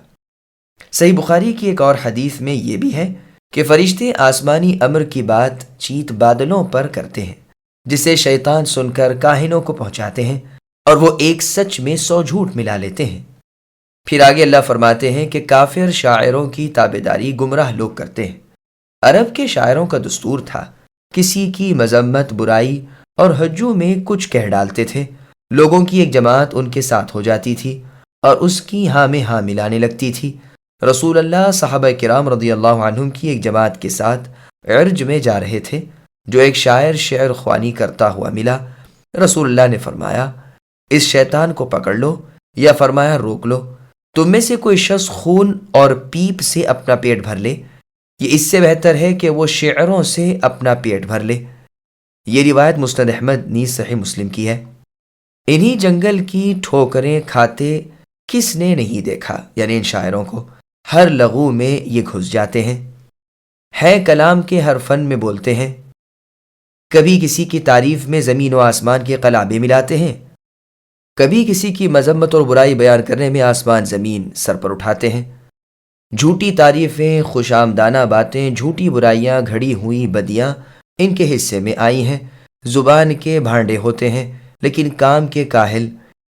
صحیح بخاری کی ایک اور حدیث میں یہ بھی ہے کہ فرشتے آسمانی امر کی بات چیت بادلوں پر کرتے ہیں، جسے شیطان سن کر کاہنوں کو پہنچاتے ہیں اور وہ ایک سچ میں 100 جھوٹ ملا لیتے ہیں۔ پھر آگے اللہ فرماتے ہیں کہ کافر شاعروں کی تابعداری گمراہ لوگ کرتے ہیں۔ عرب کے شاعروں کا دستور تھا کسی کی مذمت، برائی اور حجوں میں کچھ کہہ ڈالتے تھے، لوگوں کی ایک جماعت ان کے ساتھ ہو جاتی تھی اور اس کی ہاں میں ہاں ملانے لگتی تھی۔ رسول اللہ صحابہ کرام رضی اللہ عنہم کی ایک جماعت کے ساتھ عرج میں جا رہے تھے، جو ایک شاعر شعر خوانی کرتا ہوا ملا۔ رسول اللہ نے فرمایا اس شیطان کو پکڑ لو، یا فرمایا روک لو، تم میں سے کوئی شخص خون اور پیپ سے اپنا پیٹ بھر لے، یہ اس سے بہتر ہے کہ وہ شعروں سے اپنا پیٹ بھر لے۔ یہ روایت مسند احمد نیز صحیح مسلم کی ہے۔ انہی جنگل کی ٹھوکریں کھاتے کس نے نہیں دیکھا، یعنی ان شاعروں کو ہر لغو میں یہ گھس جاتے ہیں، ہے کلام کے ہر فن میں بولتے ہیں، کبھی کسی کی تعریف میں زمین و آسمان کے قلابے ملاتے ہیں، کبھی کسی کی مذمت اور برائی بیان کرنے میں آسمان زمین سر پر اٹھاتے ہیں۔ جھوٹی تعریفیں، خوش آمدانہ باتیں، جھوٹی برائیاں، گھڑی ہوئی بدیاں ان کے حصے میں آئی ہیں۔ زبان کے بھانڈے ہوتے ہیں لیکن کام کے کاہل۔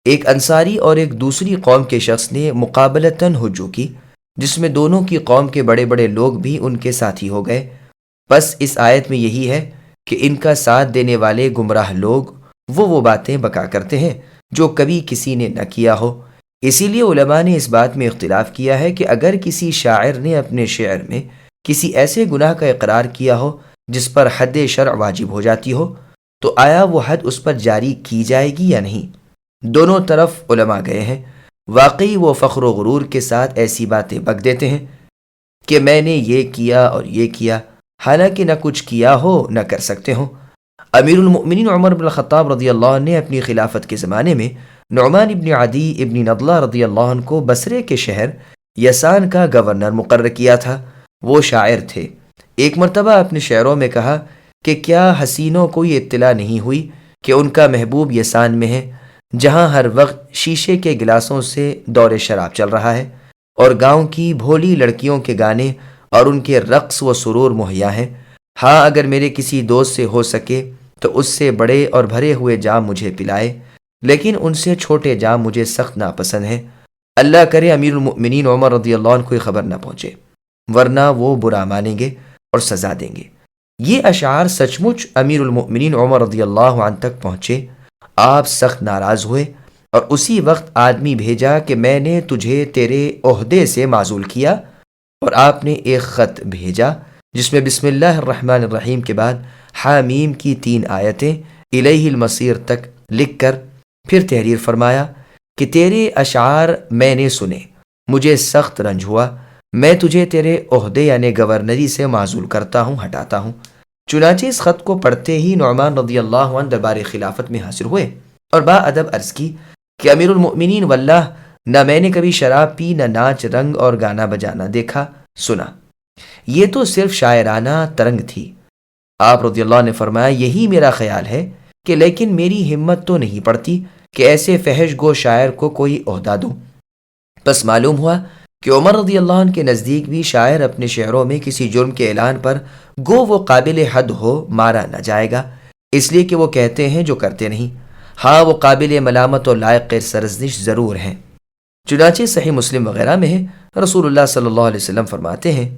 ایک انصاری اور ایک دوسری قوم کے شخص نے مقابلتاً ہجوم کی، جس میں دونوں کی قوم کے بڑے بڑے لوگ بھی ان کے ساتھی ہو گئے۔ بس اس آیت میں یہی ہے کہ ان کا ساتھ دینے والے گمراہ لوگ وہ باتیں بکا کرتے ہیں جو کبھی کسی نے نہ کیا ہو۔ اسی لیے علماء نے اس بات میں اختلاف کیا ہے کہ اگر کسی شاعر نے اپنے شعر میں کسی ایسے گناہ کا اقرار کیا ہو جس پر حد شرع واجب ہو جاتی ہو تو آیا وہ حد اس پر جاری کی جائے گی یا نہیں؟ دونوں طرف علماء گئے ہیں۔ واقعی وہ فخر و غرور کے ساتھ ایسی باتیں بک دیتے ہیں کہ میں نے یہ کیا اور یہ کیا، حالانکہ نہ کچھ کیا ہو نہ کر سکتے ہوں۔ امیر المؤمنین عمر بن الخطاب رضی اللہ عنہ نے اپنی خلافت کے زمانے میں نعمان ابن عدی ابن نضلہ رضی اللہ عنہ کو بصرے کے شہر یسان کا گورنر مقرر کیا تھا۔ وہ شاعر تھے۔ ایک مرتبہ اپنے شعروں میں کہا کہ کیا حسینوں کو یہ اطلاع نہیں ہوئی کہ ان کا محبوب یسان میں ہے، جہاں ہر وقت شیشے کے گلاسوں سے دور شراب چل رہا ہے اور گاؤں کی بھولی لڑکیوں کے گانے اور ان کے رقص و سرور مہیا ہیں۔ ہاں اگر میرے کسی دوست سے ہو سکے تو اس سے بڑے اور بھرے ہوئے جام مجھے پلائے، لیکن ان سے چھوٹے جام مجھے سخت ناپسند ہیں۔ اللہ کرے امیر المؤمنین عمر رضی اللہ عنہ کو خبر نہ پہنچے، ورنہ وہ برا مانیں گے اور سزا دیں گے۔ یہ اشعار سچ مچ امیر المؤمنین عمر رضی اللہ عنہ تک پہنچے۔ آپ سخت ناراض ہوئے اور اسی وقت آدمی بھیجا کہ میں نے تجھے تیرے عہدے سے معزول کیا، اور آپ نے ایک خط بھیجا جس میں بسم اللہ الرحمن الرحیم کے بعد حامیم کی 3 آیتیں الیہ المصیر تک لکھ کر پھر تحریر فرمایا کہ تیرے اشعار میں نے سنے، مجھے سخت رنج ہوا، میں تجھے تیرے عہدے یعنی گورنری سے معزول کرتا ہوں، ہٹاتا ہوں۔ چنانچہ اس خط کو پڑھتے ہی نعمان رضی اللہ عنہ دربار خلافت میں حاضر ہوئے اور با ادب عرض کی کہ امیر المؤمنین واللہ نہ میں نے کبھی شراب پی، نہ ناچ رنگ اور گانا بجانا دیکھا سنا، یہ تو صرف شاعرانہ ترنگ تھی۔ آپ رضی اللہ عنہ نے فرمایا یہی میرا خیال ہے کہ لیکن میری ہمت تو نہیں پڑتی کہ ایسے فحش گو شاعر کو کوئی عہدہ دوں۔ بس معلوم ہوا کہ عمر رضی اللہ عنہ کے نزدیک بھی شاعر اپنے شعروں میں کسی جرم کے اعلان پر گو وہ قابل حد ہو مارا نہ جائے گا، اس لیے کہ وہ کہتے ہیں جو کرتے نہیں، ہاں وہ قابل ملامت اور لائق سرزنش ضرور ہیں۔ چنانچہ صحیح مسلم وغیرہ میں ہے، رسول اللہ صلی اللہ علیہ وسلم فرماتے ہیں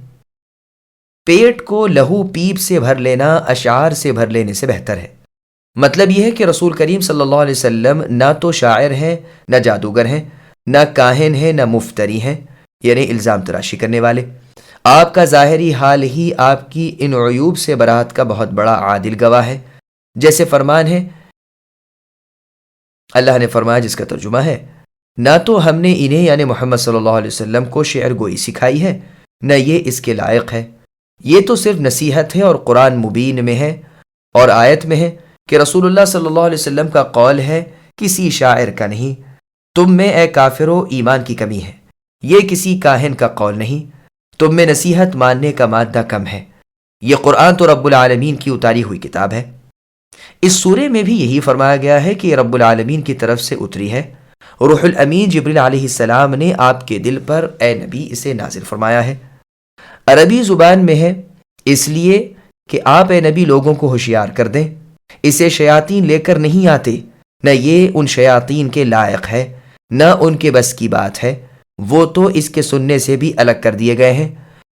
پیٹ کو لہو پیپ سے بھر لینا اشعار سے بھر لینے سے بہتر ہے۔ مطلب یہ ہے کہ رسول کریم صلی اللہ علیہ وسلم نہ تو شاعر ہیں، نہ جادوگر ہیں، نہ کاہن ہیں، نہ مفتری ہیں، یعنی الزام تراشی کرنے والے۔ آپ کا ظاہری حال ہی آپ کی ان عیوب سے برات کا بہت بڑا عادل گواہ ہے۔ جیسے فرمان ہے، اللہ نے فرمایا جس کا ترجمہ ہے، نہ تو ہم نے انہیں یعنی محمد صلی اللہ علیہ وسلم کو شعر گوئی سکھائی ہے، نہ یہ اس کے لائق ہے، یہ تو صرف نصیحت ہے۔ اور قرآن مبین میں ہے اور آیت میں ہے کہ رسول اللہ صلی اللہ علیہ وسلم کا قول ہے، کسی شاعر کا نہیں، تم میں اے کافرو ایمان کی کمی ہے، یہ کسی کاہن کا قول نہیں، تم میں نصیحت ماننے کا مادہ کم ہے، یہ قرآن تو رب العالمین کی اتاری ہوئی کتاب ہے۔ اس سورے میں بھی یہی فرمایا گیا ہے کہ یہ رب العالمین کی طرف سے اتری ہے، روح الامین جبریل علیہ السلام نے آپ کے دل پر اے نبی اسے نازل فرمایا ہے۔ عربی زبان میں ہے، اس لیے کہ آپ اے نبی لوگوں کو ہوشیار کر دیں، اسے شیاطین لے کر نہیں آتے، نہ یہ ان شیاطین کے لائق ہے، نہ ان کے بس کی بات ہے، وہ تو اس کے سننے سے بھی الگ کر دیے گئے ہیں،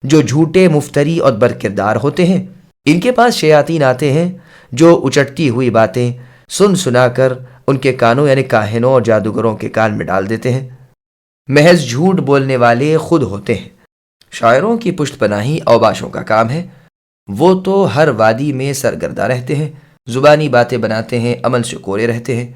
جو جھوٹے مفتری اور برکردار ہوتے ہیں۔ ان کے پاس شیاطین آتے ہیں جو اچٹتی ہوئی باتیں سن سنا کر ان کے کانوں یعنی کاہنوں اور جادوگروں کے کان میں ڈال دیتے ہیں۔ محض جھوٹ بولنے والے خود ہوتے ہیں۔ شاعروں کی پشت پناہی اوباشوں کا کام ہے، وہ تو ہر وادی میں سرگردہ رہتے ہیں، زبانی باتیں بناتے ہیں، عمل سے کورے رہتے ہیں۔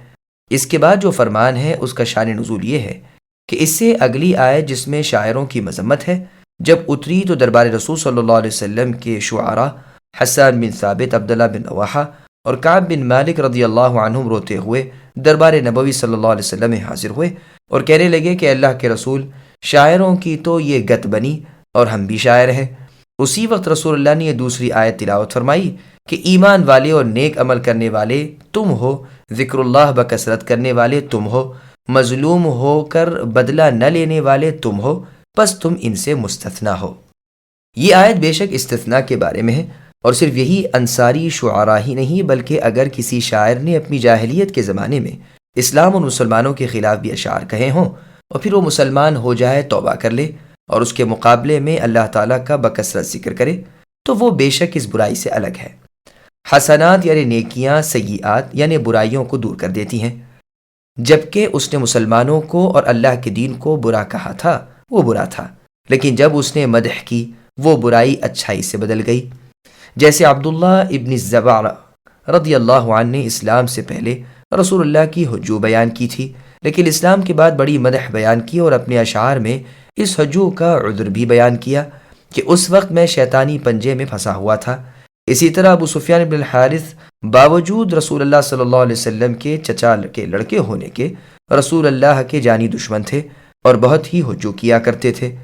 اس کے بعد جو فرمان ہے اس کا شان نزول یہ ہے کہ اس سے اگلی آیت جس میں شاعروں کی مذمت ہے جب اتری تو دربار رسول صلی اللہ علیہ وسلم کے شعراء حسان بن ثابت، عبداللہ بن رواحہ اور کعب بن مالک رضی اللہ عنہم روتے ہوئے دربار نبوی صلی اللہ علیہ وسلم میں حاضر ہوئے اور کہنے لگے کہ اللہ کے رسول، شاعروں کی تو یہ گت بنی اور ہم بھی شاعر ہیں۔ اسی وقت رسول اللہ نے یہ دوسری آیت تلاوت فرمائی کہ ایمان والے اور نیک عمل کرنے والے تم ہو، ذکر اللہ بکثرت کرنے والے تم ہو، مظلوم ہو کر بدلہ نہ لینے والے تم ہو، پس تم ان سے مستثنا ہو۔ یہ آیت بے شک استثناء کے بارے میں ہے، اور صرف یہی انصاری شعراء ہی نہیں بلکہ اگر کسی شاعر نے اپنی جاہلیت کے زمانے میں اسلام اور مسلمانوں کے خلاف بھی اشعار کہے ہوں اور پھر وہ مسلمان ہو جائے، توبہ کر لے اور اس کے مقابلے میں اللہ تعالیٰ کا بکثرت ذکر کرے تو وہ بے شک اس برائی سے الگ ہے۔ حسنات یعنی نیکیاں سیئات یعنی برائیوں کو دور کر دیتی ہیں، جبکہ اس نے مسلمانوں کو اور اللہ کے دین کو برا کہا تھا وہ برا تھا، لیکن جب اس نے مدح کی وہ برائی اچھائی سے بدل گئی۔ جیسے عبداللہ ابن الزبع رضی اللہ عنہ نے اسلام سے پہلے رسول اللہ کی حجو بیان کی تھی، لیکن اسلام کے بعد بڑی مدح بیان کی اور اپنے اشعار میں اس حجو کا عذر بھی بیان کیا کہ اس وقت میں شیطانی پنجے میں پھنسا ہوا تھا۔ اسی طرح ابو سفیان بن الحارث باوجود رسول اللہ صلی اللہ علیہ وسلم کے چچا کے لڑکے ہونے کے رسول اللہ کے جانی دشمن تھے اور بہت ہی حجو کیا کرتے تھے۔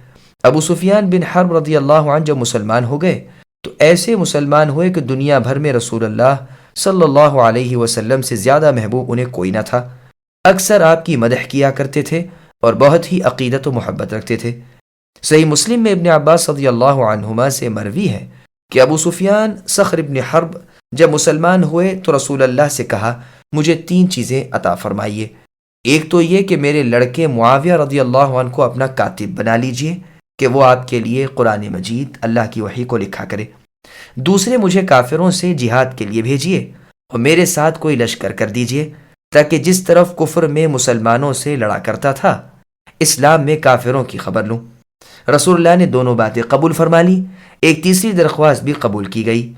ابو سفیان بن حرب رضی اللہ عنہ جب مسلمان ہو گئے تو ایسے مسلمان ہوئے کہ دنیا بھر میں رسول اللہ صلی اللہ علیہ وسلم سے زیادہ محبوب انہیں کوئی نہ تھا، اکثر آپ کی مدح کیا کرتے تھے اور بہت ہی عقیدت و محبت رکھتے تھے۔ صحیح مسلم میں ابن عباس رضی اللہ عنہما سے مروی ہے کہ ابو سفیان صخر ابن حرب جب مسلمان ہوئے تو رسول اللہ سے کہا مجھے 3 چیزیں عطا فرمائیے، ایک تو یہ کہ میرے لڑکے معاویہ رضی اللہ عنہ کو اپنا کاتب بنا لیجئے کہ وہ آپ کے لیے قرآن مجید اللہ کی وحی کو لکھا کرے، دوسرے مجھے کافروں سے جہاد کے لیے بھیجیے اور میرے ساتھ کوئی لشکر کر دیجئے تاکہ جس طرف کفر میں مسلمانوں سے لڑا کرتا تھا اسلام میں کافروں کی خبر لوں۔ رسول اللہ نے دونوں باتیں قبول فرما لی، ایک تیسری درخواست بھی قبول کی گئی۔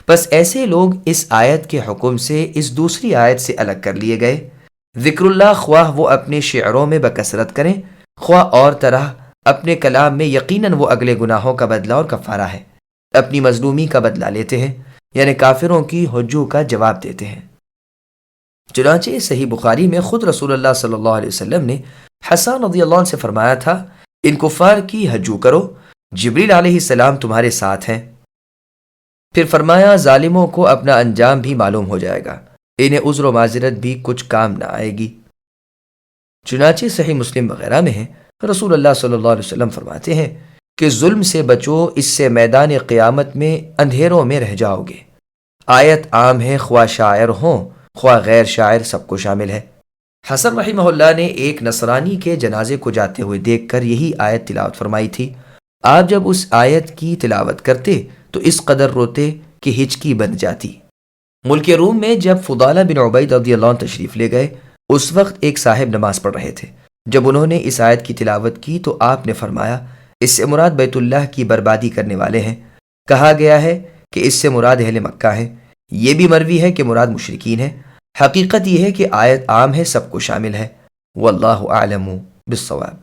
بس ایسے لوگ اس آیت کے حکم سے اس دوسری آیت سے الگ کر لیے گئے۔ ذکر اللہ خواہ وہ اپنے شعروں میں بکثرت کریں خواہ اور طرح، اپنے کلام میں یقیناً وہ اگلے گناہوں کا بدلہ اور کفارہ ہے، اپنی مظلومی کا بدلہ لیتے ہیں، یعنی کافروں کی حجوں کا جواب دیتے ہیں۔ چنانچہ صحیح بخاری میں خود رسول اللہ صلی اللہ علیہ وسلم نے حسان رضی اللہ عنہ سے فرمایا تھا ان کفار کی ہجو کرو، جبریل علیہ السلام تمہارے ساتھ ہیں۔ پھر فرمایا ظالموں کو اپنا انجام بھی معلوم ہو جائے گا، انہیں عذر و معذرت بھی کچھ کام نہ آئے گی۔ چنانچہ صحیح مسلم وغیرہ میں ہے رسول اللہ صلی اللہ علیہ وسلم فرماتے ہیں کہ ظلم سے بچو، اس سے میدان قیامت میں اندھیروں میں رہ جاؤ گے۔ آیت عام ہے، خواہ شاعر ہوں خواہ غیر شاعر، سب کو شامل ہے۔ حسن رحمہ اللہ نے ایک نصرانی کے جنازے کو جاتے ہوئے دیکھ کر یہی آیت تلاوت فرمائی تھی۔ آپ جب اس آیت کی تلاوت کرتے تو اس قدر روتے کہ ہچکی بن جاتی۔ ملک روم میں جب فضالہ بن عبید رضی اللہ عنہ تشریف لے گئے، اس وقت ایک صاحب نماز پڑھ رہے تھے۔ جب انہوں نے اس آیت کی تلاوت کی تو آپ نے فرمایا اس سے مراد بیت اللہ کی بربادی کرنے والے ہیں۔ کہا گیا ہے کہ اس سے مراد اہل مکہ ہیں، یہ بھی مروی ہے کہ مراد مشرکین ہیں۔ حقیقت یہ ہے کہ آیت عام ہے، سب کو شامل ہے۔ واللہ اعلم بالصواب۔